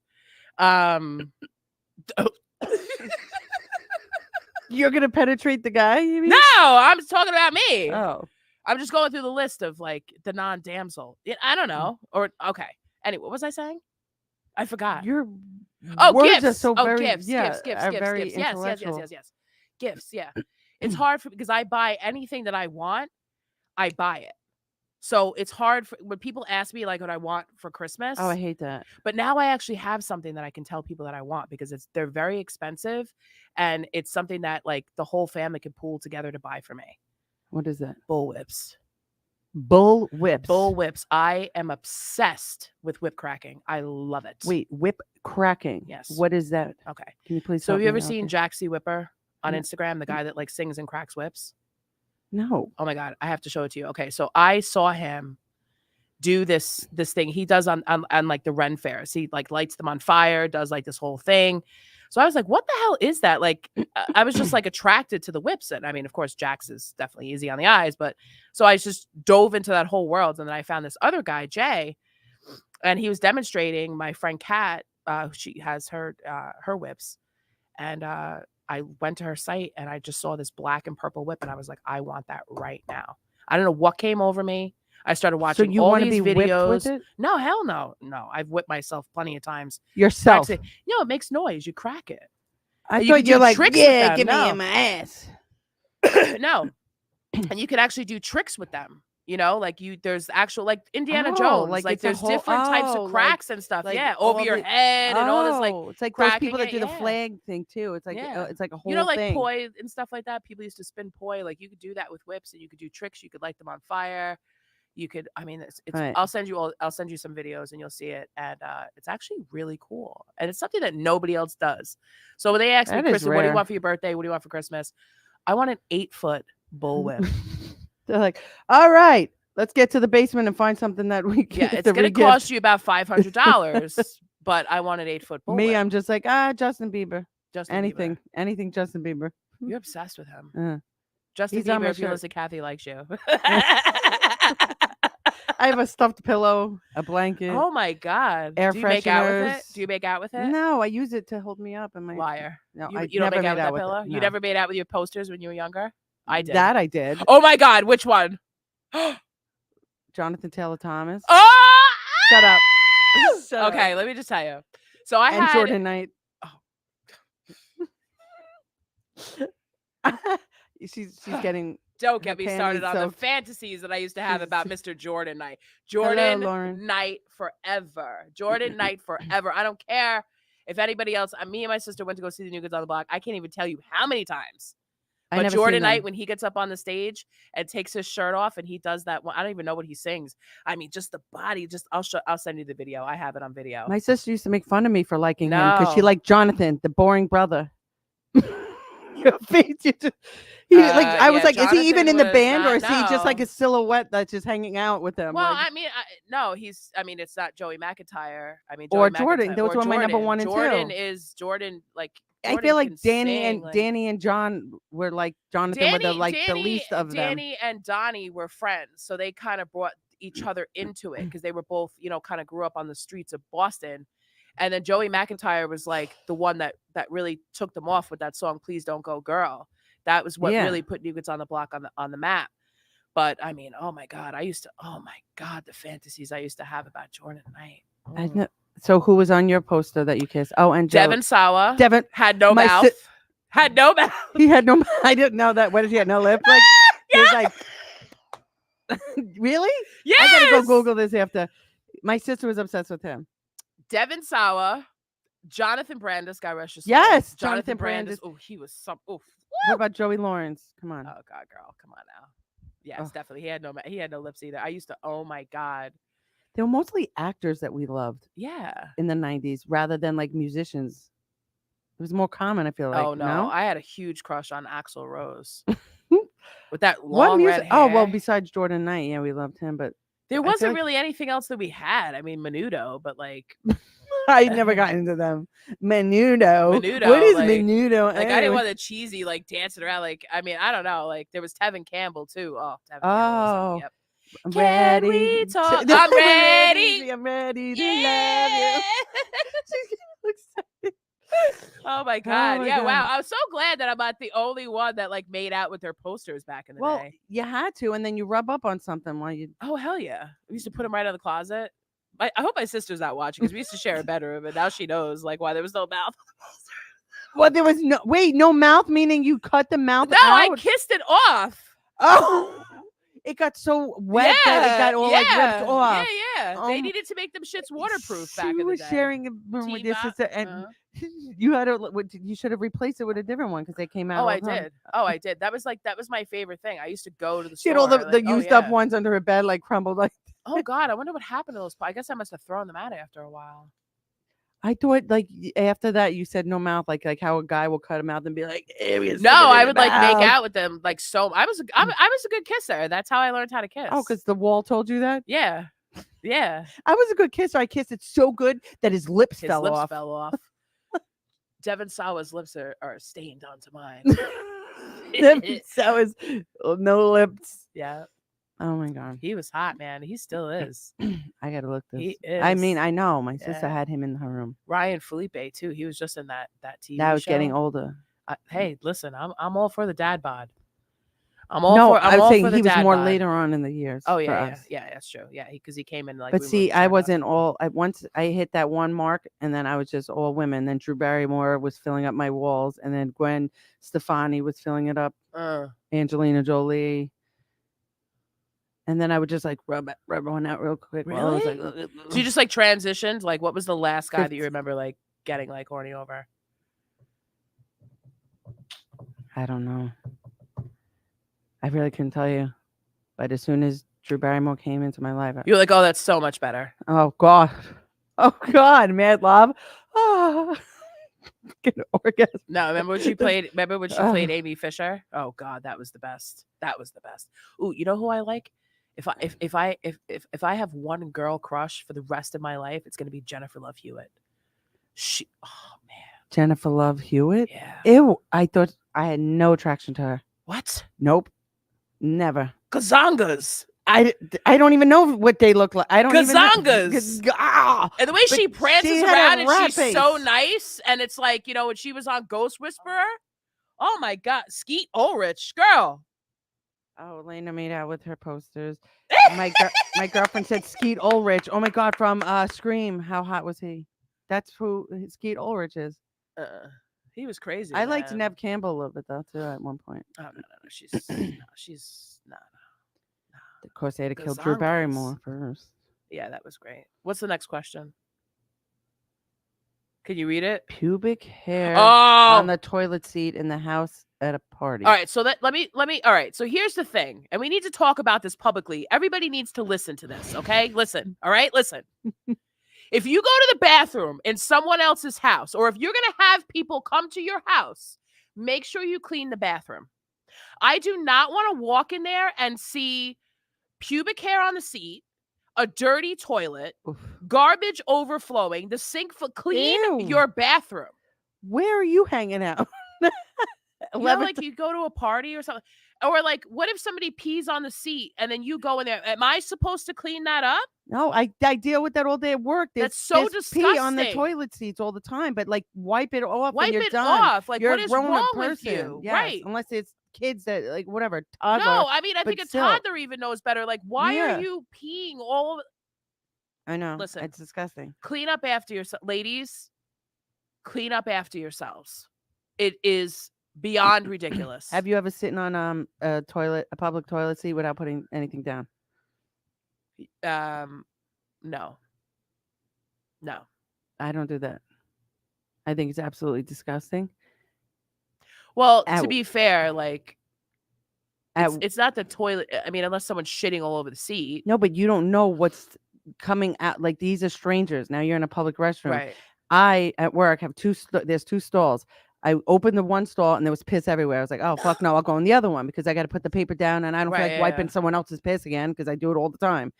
You're going to penetrate the guy? You mean? No, I'm talking about me. Oh. I'm just going through the list of like the non-damsel. I don't know. Or okay. Anyway, what was I saying? I forgot. You're Oh, words gifts. are so Oh, very gifts, yeah gifts, gifts, are gifts, very gifts. Yes, yes, yes, intellectual. yes, yes. Gifts, yeah. It's hard for because I buy anything that I want, I buy it. So it's hard for when people ask me like what I want for Christmas. Oh, I hate that. But now I actually have something that I can tell people that I want because they're very expensive, and it's something that like the whole family can pool together to buy for me. What is that? Bull whips. Bull whips. Bull whips. I am obsessed with whip cracking. I love it. Wait, whip cracking. Yes. What is that? Okay. Can you please? So have you help ever me out seen here? Jaxie Whipper on No. Instagram? The guy that like sings and cracks whips. No. Oh my God, I have to show it to you. Okay, so I saw him do this thing he does on like the Ren fairs. He like lights them on fire, does like this whole thing. So I was like, what the hell is that? Like, I was just like attracted to the whips. And I mean, of course, Jax is definitely easy on the eyes, but so I just dove into that whole world. And then I found this other guy, Jay, and he was demonstrating. My friend Kat, she has her whips, and I went to her site and I just saw this black and purple whip, and I was like, I want that right now. I don't know what came over me. I started watching So you all want to these be whipped videos. with it No, hell no. No, I've whipped myself plenty of times. yourself? Cracks it. No, it makes noise. You crack it. I you thought could you're do like, tricks with yeah, them. give me No. in my ass. No. And you could actually do tricks with them. You know, like there's actual like Indiana Oh, Jones. like Like it's a there's whole- different types oh, of like- cracks and stuff. like Yeah, all over your the- head and all this like it's like those people that cracking do it, the yeah. flag thing too. It's like Yeah. it's like a whole you know, like thing. poi and stuff like that. People used to spin poi. Like you could do that with whips, and you could do tricks. You could light them on fire. You could. I mean, it's. Right. I'll send you some videos, and you'll see it. And it's actually really cool. And it's something that nobody else does. So when they ask me, That is Kristen, what do you rare. want for your birthday? What do you want for Christmas? I want an 8-foot bull whip. They're like, all right, let's get to the basement and find something that we can. Yeah, it's gonna cost you about $500, but I want an 8-foot bull Me, whip. I'm just like Justin Bieber. Justin Anything, Bieber. anything, Justin Bieber. You're obsessed with him. Justin Justin Bieber, if you shirt. listen, Kathy likes you. I have a stuffed pillow, a blanket. Oh my God. Air Do you make out with it? fresheners. Do you make out with it? No, I use it to hold me up. And my Liar. No, You, I you don't never make out made with that pillow? it. You No. never made out with your posters when you were younger? I did. That I did. Oh my God. Which one? Jonathan Taylor Thomas. Oh! Shut up. Shut Okay, up. let me just tell you. So I And had Jordan Knight. she's getting. Don't her get me started panties on the soaked. fantasies that I used to have She's- about Mr. Jordan Knight. Hello, Jordan Lauren. Knight forever. Jordan Knight forever. I don't care if anybody else. Me and my sister went to go see the New Kids on the Block. I can't even tell you how many times. I But never Jordan seen Knight, them. when he gets up on the stage and takes his shirt off and he does that one, I don't even know what he sings. I mean, just the body. Just I'll send you the video. I have it on video. My sister used to make fun of me for liking him because she No. liked Jonathan, the boring brother. Your face, you just, I was yeah, like, is he even Jonathan in the was band not- or is he just like no. a silhouette that's just hanging out with them? Well, like, I mean, no, he's. I mean, it's not Joey McIntyre. I mean, Or Joey Jordan. McIntyre- Those or were my number Jordan. one and two. Jordan is Jordan. Like I Jordan feel like can Danny sing, and like- Danny and John were like Jonathan were the the least of them. Danny and Donnie were friends, so they kind of brought each other into it because they were both, kind of grew up on the streets of Boston. And then Joey McIntyre was like the one that really took them off with that song "Please Don't Go Girl." That was what Yeah. really put New Kids on the Block on the map. But I mean, oh my God, the fantasies I used to have about Jordan Knight. I know. So who was on your poster that you kissed? Oh, and Joe. Devin Sawa Devin. had no my mouth. si- Had no mouth. He had no. I didn't know that. What did he have? No lip. Like he was like. Really? Yes. I gotta go Google this after. My sister was obsessed with him. Devin Sawa, Jonathan Brandis, God rest his soul. Yes, Jonathan Jonathan Brandis. Brandis. Oh, he was some. Oof. What about Joey Lawrence? Come on. Oh God, girl, come on now. Yes, Ugh. definitely. He had no lips either. I used to. Oh my God. They were mostly actors that we loved Yeah. in the 90s rather than like musicians. It was more common, I feel like. Oh no, I had a huge crush on Axl Rose. With that What long music? red Oh, well, hair. besides Jordan Knight, yeah, we loved him, but There I feel wasn't like- really anything else that we had. I mean, Menudo, but like, I never got into them. Menudo. Menudo, What is like- Menudo? I didn't anyway? want the cheesy like dancing around. Like, I mean, I don't know. Like, there was Tevin Campbell too. Oh, Tevin Campbell. Oh. Yep. I'm Can ready. we to- talk? I'm ready. I'm ready to Yeah. love you. She's getting excited. Oh my God. my Yeah. God. Wow. I'm so glad that I'm not the only one that like made out with their posters back in the Well, day. you had to, and then you rub up on something while you. Oh hell yeah. We used to put them right in the closet. I hope my sister's not watching because we used to share a bedroom, and now she knows like why there was no mouth. Well, there was no mouth, meaning you cut the mouth No, out. I kissed it off. Oh, it got so wet that it got all like ripped off. Yeah. They Oh, needed to make them shits waterproof back She in the was day. sharing a room with your T-Bop, sister, and you had to. You should have replaced it with a different one because they came out. Oh, all I the time. did. Oh, I did. That was my favorite thing. I used to go to the She store. had all the like, used up ones under her bed, like crumbled. Like, Oh God, I wonder what happened to those. I guess I must have thrown them out after a while. I thought, like after that, you said no mouth, like how a guy will cut him out and be like, No, I would like make out with them like so. I was a good kisser. That's how I learned how to kiss. Oh, because the wall told you that. yeah. I was a good kisser. I kissed it so good that his lips His fell lips off. fell off. Devin Sawa's lips are stained onto mine. That was no lips. Yeah. Oh my god, He was hot, man. He still is. I gotta look this. He is. I mean, I know my sister Yeah. had him in her room. Ryan Felipe too. He was just in that TV That was show. getting older. Hey, listen, I'm all for the dad bod. I'm all No, for. I'm I was all saying for the he was dad more bod. later on in the years. Oh for yeah, us. that's true. Yeah, because he came in like. But we see, moved I to wasn't all. Once I hit that one mark, and then I was just all women. Then Drew Barrymore was filling up my walls, and then Gwen Stefani was filling it up. Angelina Jolie. And then I would just like rub one out real quick. While I was like, So you just like transitioned? Like, what was the last guy that you remember like getting like horny over? I don't know. I really couldn't tell you. But as soon as Drew Barrymore came into my life, You're like, oh, that's so much better. oh God, Mad Love. Oh, get an orgasm. No, remember when she played? Remember when she played Amy Fisher? Oh God, that was the best. That was the best. Ooh, you know who I like? If I have one girl crush for the rest of my life, it's gonna be Jennifer Love Hewitt. Oh man, Jennifer Love Hewitt. yeah. Ew, I thought I had no attraction to her. What? Nope, never. Kazangas. I don't even know what they look like. I don't Kazangas. even know. And the way she prances she had a around and rat she's so face. nice, and it's like, you know, when she was on Ghost Whisperer. Oh my God, Skeet Ulrich, girl. Oh, Elena made out with her posters. My girlfriend said Skeet Ulrich. Oh my God, from Scream. How hot was he? That's who Skeet Ulrich is. He was crazy. I liked man. Neve Campbell a little bit though too at one point. Oh no, she's not. Of course, they had to kill Drew Gazongas. Barrymore first. Yeah, that was great. What's the next question? Can you read it? Pubic hair Oh, on the toilet seat in the house at a party. all right. So let me. All right. So here's the thing, and we need to talk about this publicly. Everybody needs to listen to this. Okay, listen. All right, listen. If you go to the bathroom in someone else's house, or if you're gonna have people come to your house, make sure you clean the bathroom. I do not want to walk in there and see pubic hair on the seat, a dirty toilet, Oof. garbage overflowing, the sink for clean Ew. your bathroom. Where are you hanging out? You know, like you go to a party or something. Or like, what if somebody pees on the seat and then you go in there? Am I supposed to clean that up? No, I deal with that all day at work. That's so there's pee on the disgusting. toilet seats all the time, but like wipe it off when Wipe you're it done. off. Like, You're what a is grown-up wrong person. with you? Yes, Right. unless it's kids that like whatever toddler. No, I mean, I but think a still. toddler even knows better. Like, why Yeah. are you peeing all over? I know. Listen. It's disgusting. Clean up after yourself. Ladies, clean up after yourselves. It is beyond ridiculous. Have you ever sitting on a public toilet seat without putting anything down? No. I don't do that. I think it's absolutely disgusting. Well, to Ow. be fair, like At- it's not the toilet. I mean, unless someone's shitting all over the seat. No, but you don't know what's coming out. Like these are strangers. Now you're in a public restroom. Right. I at work have there's two stalls. I opened the one stall and there was piss everywhere. I was like, oh fuck no, I'll go in the other one because I got to put the paper down and I don't feel Right, like yeah, wiping yeah. someone else's piss again because I do it all the time.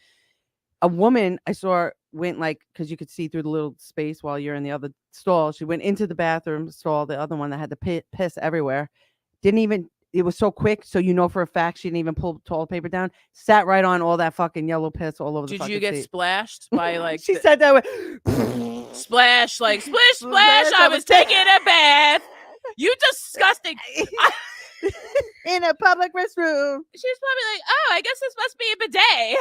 A woman I saw went like, because you could see through the little space while you're in the other stall. She went into the bathroom stall, the other one that had the piss everywhere. It was so quick, so you know for a fact she didn't even pull toilet paper down. Sat right on all that fucking yellow piss all over the Did fucking you get seat. splashed by like She said that way. splash, like splish Splash, splash? I was taking a bath. You disgusting. In a public restroom. She's probably like, oh, I guess this must be a bidet.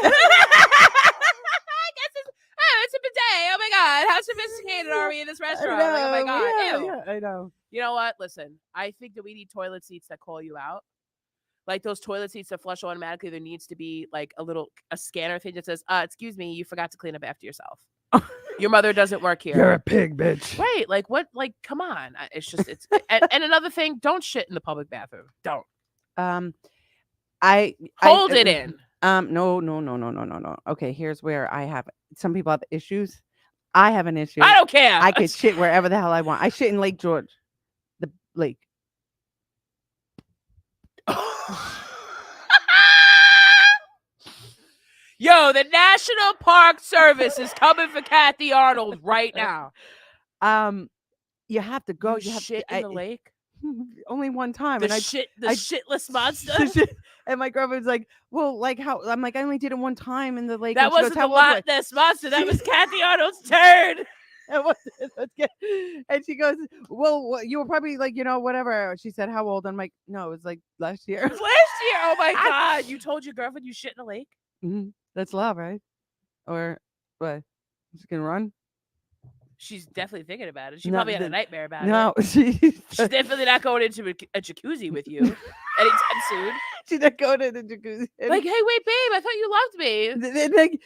I Oh, it's a bidet. Oh my god, how sophisticated are we in this restaurant? Like, oh my god, ew. Yeah, I know. You know what? Listen, I think that we need toilet seats that call you out. Like those toilet seats that flush automatically. There needs to be like a scanner thing that says, "Excuse me, you forgot to clean up after yourself. Your mother doesn't work here." You're a pig, bitch. Right? Like what? Like come on. It's just and another thing. Don't shit in the public bathroom. Don't. Hold it in. No. Okay, here's where I have some people have issues. I have an issue. I don't care. I could shit wherever the hell I want. I shit in Lake George, the lake. Yo, the National Park Service is coming for Kathy Arnold right now. You have to go. You have shit in the lake. Only one time, The shitless monster. And my girlfriend's like, "Well, like how?" I'm like, "I only did it one time in the lake." That and she wasn't goes, the "How old was Loch monster. That was Kathy Arnold's turn. And she goes, "Well, you were probably like, whatever." She said, "How old?" I'm like, "No, it was like last year." It was last year. Oh my god! You told your girlfriend you shit in a lake. Mm-hmm. That's love, right? Or what? She can run. She's definitely thinking about it. She probably had a nightmare about it. No, she's definitely not going into a jacuzzi with you anytime soon. She's not going to the jacuzzi. Like, hey, wait, babe, I thought you loved me. Like,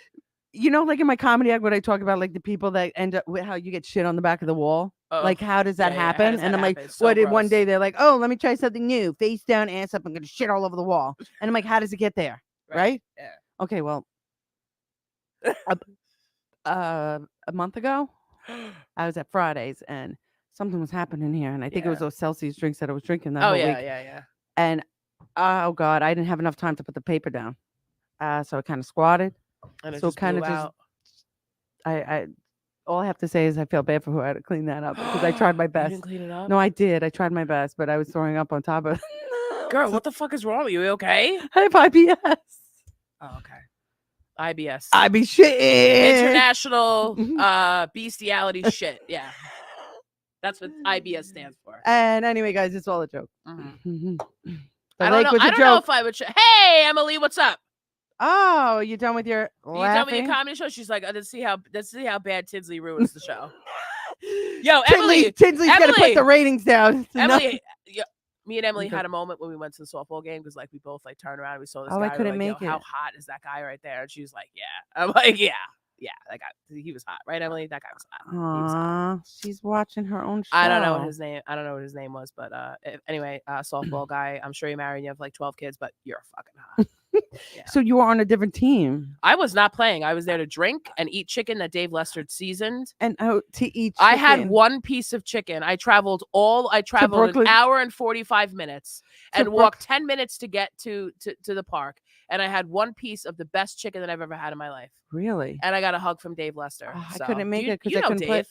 like in my comedy act, when I talk about like the people that end up with how you get shit on the back of the wall. Oh, like, how does that happen? How does and that I'm happen? like, So what? gross. One day they're like, "Oh, let me try something new. Face down, ass up. I'm gonna shit all over the wall." And I'm like, "How does it get there?" Right? Yeah. Okay. Well, a month ago, I was at Fridays and something was happening here, and I think it was those Celsius drinks that I was drinking that whole week. Yeah. And oh god, I didn't have enough time to put the paper down, so I kind of squatted. And it so just kind of blew just, out. I all I have to say is I feel bad for who had to clean that up because I tried my You best. didn't clean it up? No, I did. I tried my best, but I was throwing up on top of it. Girl, what the fuck is wrong with you? You okay? I have IBS. Oh, okay. IBS. I be shitting. International bestiality shit. Yeah. That's what IBS stands for. And anyway, guys, it's all a joke. Mm-hmm. The I lake don't was a know joke. if I would. Hey, Emily, what's up? Oh, you done with your You done with your comedy show? She's like, let's see how bad Tinsley ruins the show. Yo, Emily, Tinsley's gonna put the ratings down. Emily, me and Emily had a moment when we went to the softball game because like we both like turned around and we saw this guy. I couldn't make it. How hot is that guy right there? And she was like, yeah. I'm like, yeah, that guy. He was hot, right, Emily? That guy was hot. Aww, she's watching her own show. I don't know what his name was, but anyway, softball guy. I'm sure you're married and you have like 12 kids, but you're fucking hot. Yeah. So you were on a different tean. I was not playing. I was there to drink and eat chicken that Dave Lester seasoned. And to eat chicken. I had one piece of chicken. I traveled an hour and 45 minutes and walked 10 minutes to get to the park. And I had one piece of the best chicken that I've ever had in my life. Really? And I got a hug from Dave Lester. I couldn't make it because I couldn't play.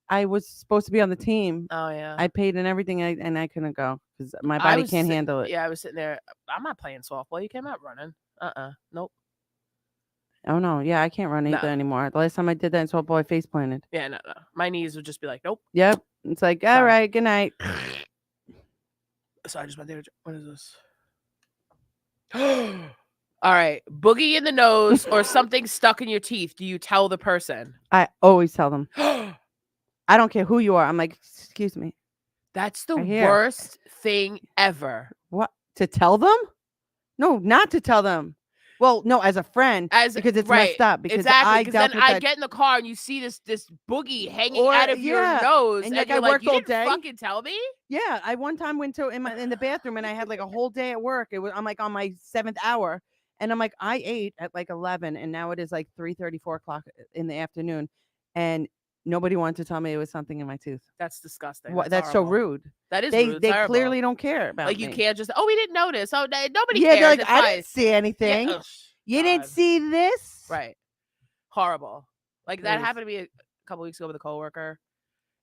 I was supposed to be on the team. Oh yeah. I paid and everything, and I couldn't go because my body can't handle it. Yeah, I was sitting there. I'm not playing softball. You came out running. Nope. Oh no, yeah, I can't run either anymore. The last time I did that in softball, I face planted. Yeah, no. My knees would just be like, nope. Yep. It's like, all right, good night. So I just went there. What is this? All right, boogie in the nose or something stuck in your teeth. Do you tell the person? I always tell them. I don't care who you are. I'm like, excuse me. That's the worst thing ever. What? To tell them? No, not to tell them. Well, no, as a friend, because it's messed up. Because exactly. Because then I get in the car and you see this boogie hanging out of your nose, and you're like, you didn't fucking tell me. Yeah, I one time went to in the bathroom and I had like a whole day at work. I'm like on my 7th hour, and I'm like, I ate at like 11, and now it is like 3:30, 4 o'clock in the afternoon, and nobody wanted to tell me it was something in my tooth. That's disgusting. That's so rude. That is rude. They clearly don't care about like me. you can't just we didn't notice. Oh, nobody cares. They're like, I didn't see anything. Yeah. You didn't see this? Right. Horrible. Like that happened to me a couple weeks ago with a coworker.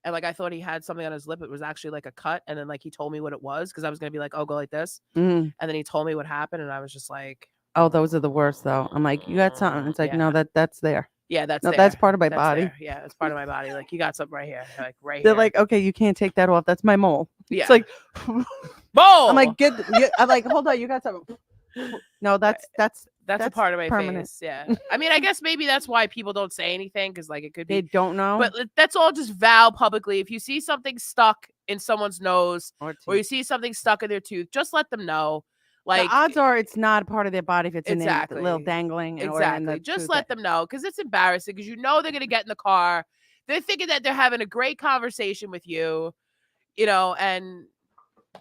And like I thought he had something on his lip. It was actually like a cut. And then like he told me what it was because I was gonna be like, oh, go like this. And then he told me what happened, and I was just like, oh, those are the worst though. I'm like, you got something. It's like, no, that's there. Yeah, that's that's part of my body. There. Yeah, it's part of my body. Like you got something right here. Like right They're here. like, okay, you can't take that off. That's my mole. Yeah. It's like mole. I'm like, I'm like, hold on, you got something. No, that's That's a That's part of my permanent. face. Yeah. I mean, I guess maybe that's why people don't say anything because like it could They be. don't know. But that's all just vow publicly. If you see something stuck in someone's nose or or you see something stuck in their tooth, just let them know. Like the odds are it's not a part of their body if it's in their little Exactly. dangling or in exactly. the Just tooth. let them know because it's embarrassing because you know they're gonna get in the car. They're thinking that they're having a great conversation with you, and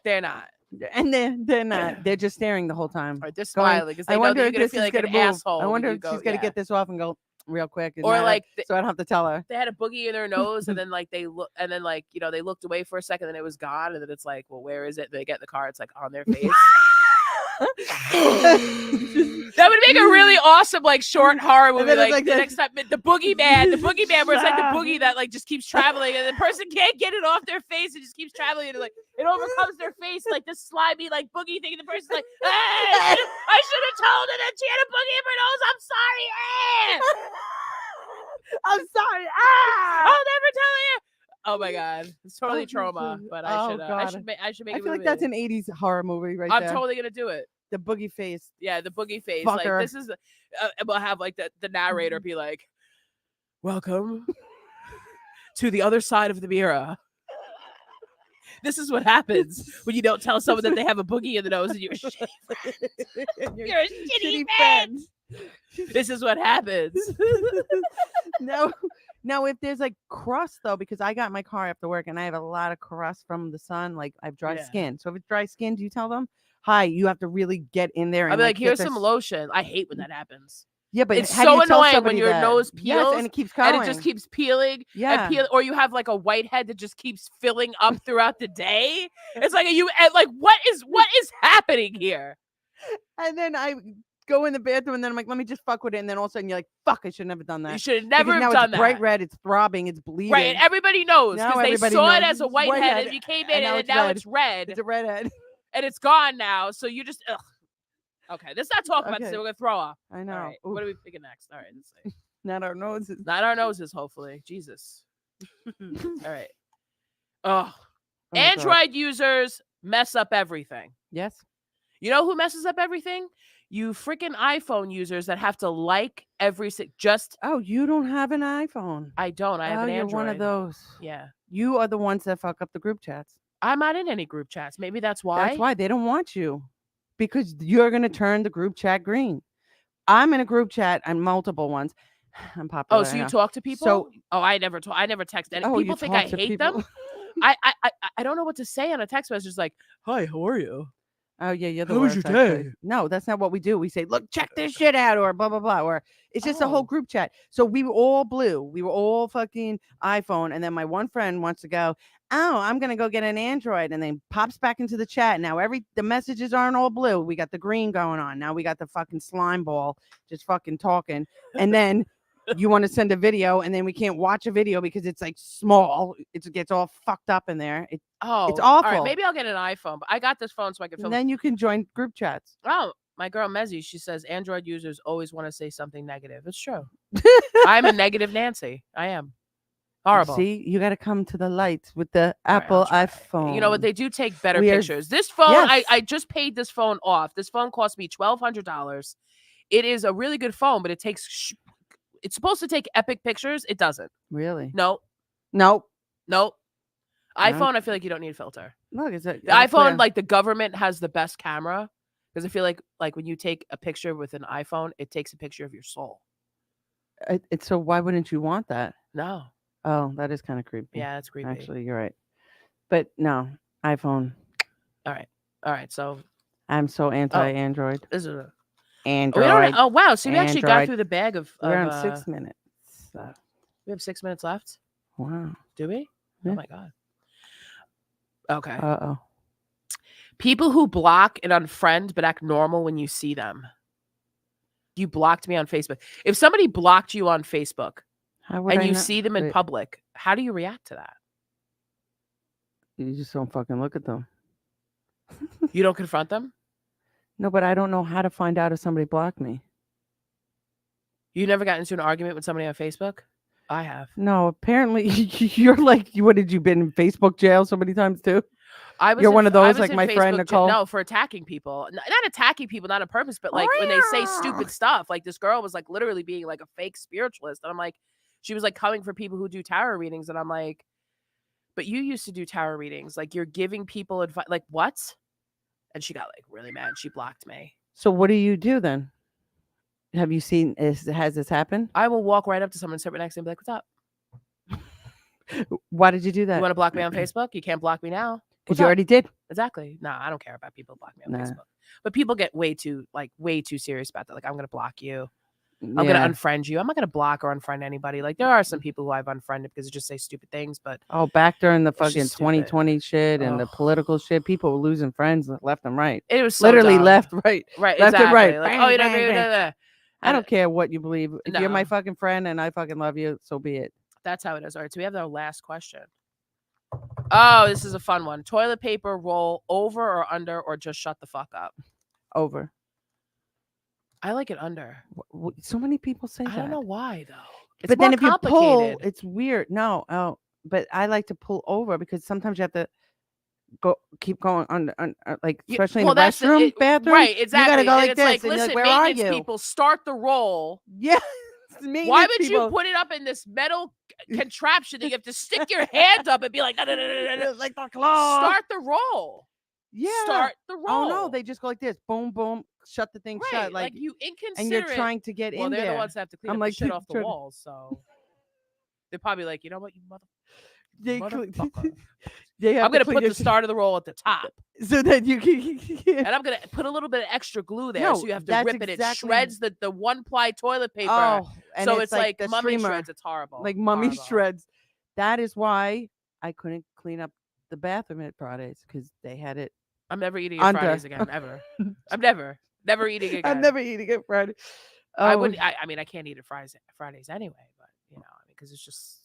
they're not. And they're not. They're just staring the whole time. Or they're Going, smiling because they I know wonder that you're if gonna this feel is like gonna an move. asshole. I when wonder you if go, she's gonna yeah. get this off and go real quick. And Or not like so I don't have to tell her. they had a boogie in their nose and then like they look and then like they looked away for a second and it was gone and then it's like, well, where is it? They get in the car, it's like on their face. That would make a really awesome like short horror movie. then it's Like, like the this. next time, the boogeyman where it's like the boogie that like just keeps traveling and the person can't get it off their face and just keeps traveling and like it overcomes their face like this slimy like boogie thing and the person's like, hey, I should have told her that she had a boogie in her nose. I'm sorry. I'm sorry. I'll never tell you. Oh my god, it's totally trauma. But I should. I should make. I feel like that's an '80s horror movie right I'm there. totally gonna do it. The boogie face. Yeah, the boogie face. Fucker. Like this is. We'll have like the narrator be like, "Welcome to the other side of the mirror." This is what happens when you don't tell someone that they have a boogie in the nose and you're a you're a shitty friend. This is what happens. No, if there's like crust though, because I got in my car after work and I have a lot of crust from the sun, like I have dry Yeah. skin. So if it's dry skin, do you tell them, hi, you have to really get in there and I'll be like, get here's this- some lotion. I hate when that happens. Yeah, but It's how do so you tell annoying when somebody your that? nose Yes, peels and it keeps going. And it just keeps peeling. Yeah. And or you have like a whitehead that just keeps filling up throughout the day. It's like what is happening here? And then I go in the bathroom and then I'm like, let me just fuck with it. And then all of a sudden you're like, fuck, I shouldn't have done that. You should have never Because have now done it's that. bright red, it's throbbing, it's bleeding. Right, and everybody knows Now because they everybody saw it knows. as a It's whitehead whitehead, and you came and in now and it's now red. it's red It's a redhead. and it's gone now. So you just ugh. Okay, let's not talk about this. Okay. We're gonna throw off. I know. All right, what are we picking next? All right, let's see. Not our noses. Not our noses, hopefully. Jesus. All right. Oh, God. Android users mess up everything. Yes. You know who messes up everything? You freaking iPhone users that have to like every just. Oh, you don't have an iPhone. I don't. I have an you're Android. one of those. Yeah. You are the ones that fuck up the group chats. I'm not in any group chats. Maybe that's why. That's why they don't want you, because you're gonna turn the group chat green. I'm in a group chat and multiple ones. I'm popular. Oh, so I you know. talk to people? So- I never talk. I never text any. Oh, you People think I talk to hate them. people. I don't know what to say on a text message. Like, hi, how are you? Oh yeah, you're the How was worst. your actually. day? No, that's not what we do. We say, look, check this shit out, or blah blah blah, or it's just a Oh. whole group chat. So we were all blue. We were all fucking iPhone, and then my one friend wants to go, oh, I'm gonna go get an Android, and then pops back into the chat. Now the messages aren't all blue. We got the green going on. Now we got the fucking slime ball just fucking talking, and then. You want to send a video and then we can't watch a video because it's like small. It gets all fucked up in there. Oh, It's All right, awful. maybe I'll get an iPhone, but I got this phone so I can film. And then you can join group chats. Oh, my girl Mezzy, she says Android users always want to say something negative. It's true. I'm a negative Nancy. I am. Horrible. See, you got to come to the light with the All right, I'll Apple try. iPhone. You know what? They do take better We are- pictures. This phone, Yes. I just paid this phone off. This phone cost me $1,200. It is a really good phone, but it takes. It's supposed to take epic pictures. It doesn't. Really? No. Nope. Nope. I iPhone, I feel like you don't need a filter. Look, it's a The iPhone, like the government has the best camera because I feel like when you take a picture with an iPhone, it takes a picture of your soul. it's so why wouldn't you want that? No. Oh, that is kind of creepy. Yeah, that's creepy. Actually, you're right. But no, iPhone. All right. So I'm so anti-Android. this is a. Android. Oh wow! So we actually got Android. through the bag of. We're on of, 6 minutes. So, We have 6 minutes left. wow. Do we? Yeah. Oh my god. Okay. Uh-oh. People who block and unfriend but act normal when you see them. You blocked me on Facebook. If somebody blocked you on Facebook How would and I you not- see them in Wait, public, how do you react to that? You just don't fucking look at them. You don't confront them? No, but I don't know how to find out if somebody blocked me. You never got into an argument with somebody on Facebook? I have. No, apparently you're like, what did you been in Facebook jail so many times too? I was You're in one of I those, was like in my friend Facebook Nicole? no, for attacking people. Not attacking people, not on purpose, but like when they say stupid stuff. Like this girl was like literally being like a fake spiritualist. And I'm like, she was like coming for people who do tarot readings. And I'm like, but you used to do tarot readings. Like you're giving people advice. Like what? And she got like really mad. She blocked me. So what do you do then? Have you seen? Has this happened? I will walk right up to someone, sit right next to them, and be like, "What's up? Why did you do You that? want to block me on Facebook? You can't block me now. Because What's you up?" already did. Exactly. No, I don't care about people block me on Nah. Facebook. But people get way too serious about that. Like, I'm gonna block you. I'm Yeah. gonna unfriend you. I'm not gonna block or unfriend anybody. Like, there are some people who I've unfriended because they just say stupid things. But Oh, back during the It's just fucking stupid. 2020 shit and the Ugh. political shit, people were losing friends left and right. it was so Literally dumb. left, right. right, left and exactly. right. Like, Bang, oh, you don't bang, agree with bang. that? I don't care what you believe. If you're my No. fucking friend and I fucking love you, so be it. That's how it is. All right, so we have our last question. Oh, this is a fun one. Toilet paper roll over or under, or just shut the fuck up? Over. I like it under. So many people say that. I don't know why though. It's But more then if you pull, complicated. it's weird. No, but I like to pull over because sometimes you have to keep going on like especially in the that's restroom, bathroom. right? Exactly. You gotta go And like it's this, like, and you're listen, like, where are maintenance you? people, start the roll. Yeah. Why would you put it up in this metal contraption that you have to stick your hands up and be like, no, no, no, no, no, no. like the claw? Start the roll. Yeah. Start the roll. Oh no, they just go like this, boom, boom, shut the thing right. shut, Like you inconsiderate. and you're trying to get well, in they're there. the ones that have to clean I'm up like, the shit off the trying to- walls. So they're probably like, you know what, you They motherfucker. they have I'm gonna clean put your the start of the roll at the top, so that you can. and I'm gonna put a little bit of extra glue there, No, so you have to that's rip it. It exactly- shreds the one ply toilet paper. Oh, and so it's like the mummy streamer, shreds. It's horrible. like mummy Horrible. shreds. That is why I couldn't clean up the bathroom at Fridays because they had it. I'm never eating at Under. Fridays again. Ever. I'm never eating again. I'm never eating it Friday. I Oh, would. I mean, I can't eat it Fridays anyway. But you know, because it's just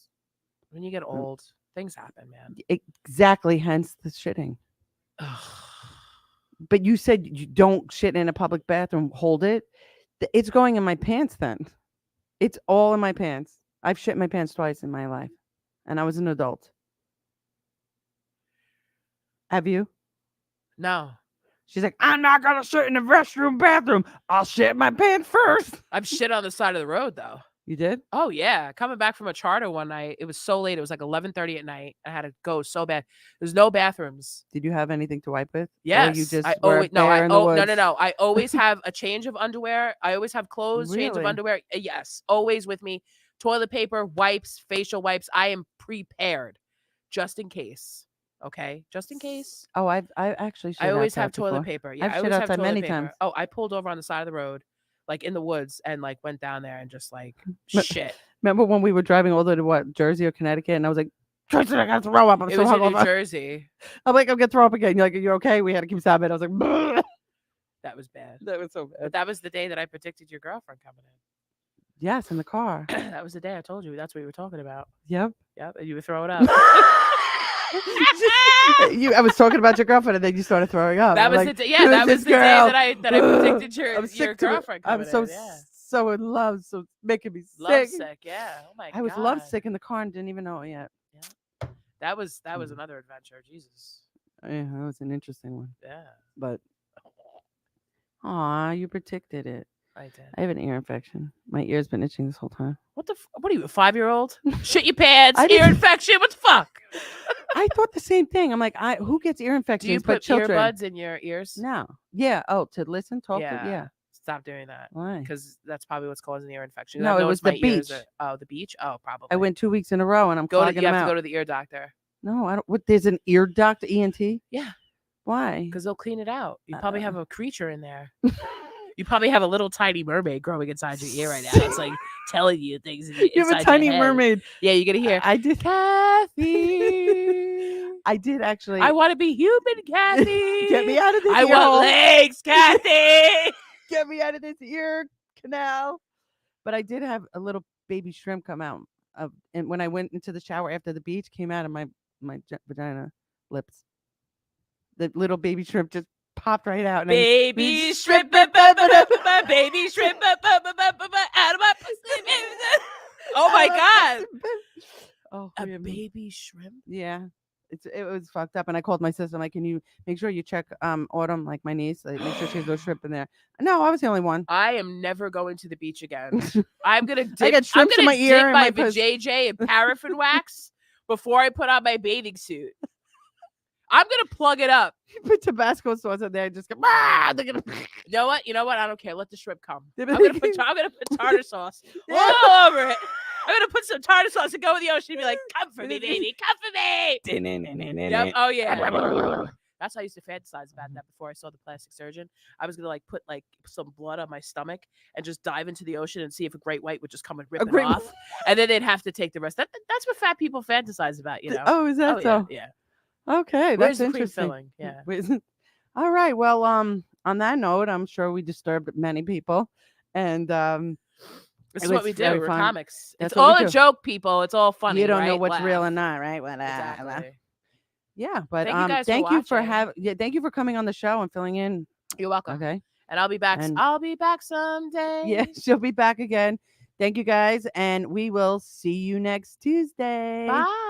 when you get old, things happen, man. exactly. Hence the shitting. But you said you don't shit in a public bathroom. Hold it. It's going in my pants then. It's all in my pants. I've shit in my pants twice in my life. And I was an adult. Have you? No, She's like, I'm not going to shit in the restroom bathroom. I'll shit in my pants first. I've shit on the side of the road though. You did? Oh yeah, coming back from a charter one night, it was so late. It was like 11:30 at night. I had to go so bad. There's no bathrooms. Did you have anything to wipe with? Yes, Or you just I were always no. bare in the woods? No. I always have a change of underwear. I always have clothes, change of Really? underwear. Yes, always with me. Toilet paper, wipes, facial wipes. I am prepared, just in case. Okay, just in case. Oh, I actually shit I always have outside toilet before. paper. Yeah, I've I shit always have outside toilet many paper. times. Oh, I pulled over on the side of the road, like in the woods, and like went down there and just like But- shit. Remember when we were driving all the way to Jersey or Connecticut? And I was like, Tristan, I got to throw up. I'm It so was in New hungover. Jersey. I'm like, I'm going to throw up again. You're like, you're okay? We had to keep stopping. I was like, "Bleh." That was bad. That was so But bad. that was the day that I predicted your girlfriend coming Yes, in the car. in. That was the day I told you. That's what you were talking about. Yep. Yep, and you would throw it up. I was talking about your girlfriend, and then you started throwing up. That I'm was like, the day. Yeah, "Who's that was this the day girl? that I predicted I'm your sick to it. girlfriend coming I'm so in. Yeah. so in love, so making me Love sick. sick. Yeah. Oh my god. I was lovesick in the car and didn't even know it yet. That was another adventure. Jesus. Yeah, that was an interesting one. Yeah. But aw, you predicted it. I did. I have an ear infection. My ear's been itching this whole time. What are you, a 5-year-old? Shit your pants, I ear didn't- infection. What the fuck? I thought the same thing. I'm like, who gets ear Do you infections but put children? earbuds in your ears? No. Yeah. Oh, to listen, talk to. Yeah. Stop doing that. Why? Because that's probably what's causing the ear infection. No, I've it was noticed the my ears beach. Oh, the beach? Oh, probably. I went 2 weeks in a row and I'm You clogging them have to out. go to the ear doctor No, I don't. What? There's an ear doctor, ENT. Yeah. Why? because they'll clean it out. You probably have a creature in there. You probably have a little tiny mermaid growing inside your ear right now. It's like telling you things. You have inside a your tiny head. mermaid. Yeah, you're gonna hear I did. Kathy. I did actually. I want to be human, Kathy. Get me out of this. I ear want hole. legs, Kathy. Get me out of this ear canal. But I did have a little baby shrimp come out and when I went into the shower after the beach, came out of my vagina lips. The little baby shrimp just popped right out. And Baby shrimp, baby shrimp, out of my pussy. Oh my god. Oh, A forgive me. baby shrimp? Yeah. it was fucked up. And I called my sister. I'm like, can you make sure you check Autumn, like my niece, like, make sure she has no shrimp in there. No, I was the only one. I am never going to the beach again. I'm gonna dip, I got I'm shrimps in gonna my ear dip and my my puss. vajayjay in paraffin wax before I put on my bathing suit. I'm gonna plug it up. You put Tabasco sauce in there and just go. "Ah!" They're gonna. You know what? I don't care. Let the shrimp come. They're I'm gonna gonna put tartar sauce Yeah. all over it. I'm gonna put some tartar sauce and go with the ocean and be like, "Come for me, baby, come for me." Yep. Oh yeah. That's how I used to fantasize about that before I saw the plastic surgeon. I was gonna like put like some blood on my stomach and just dive into the ocean and see if a great white would just come and rip it great off, and then they'd have to take the rest. That's what fat people fantasize about, you know. Oh, is that so? Yeah. Okay, Where's that's the cream interesting. filling? Yeah. All right. Well, on that note, I'm sure we disturbed many people, and This It is what was we do. very We're fun. comics. That's It's what we all a do. joke, people. It's all funny. you don't know right? what's real Laugh. and not, right? Well, Exactly. Yeah, but Thank you guys for thank you for watching. thank you for coming on the show and filling in. You're welcome. Okay. And I'll be back. And- I'll be back someday. Yeah, she'll be back again. Thank you guys, and we will see you next Tuesday. Bye.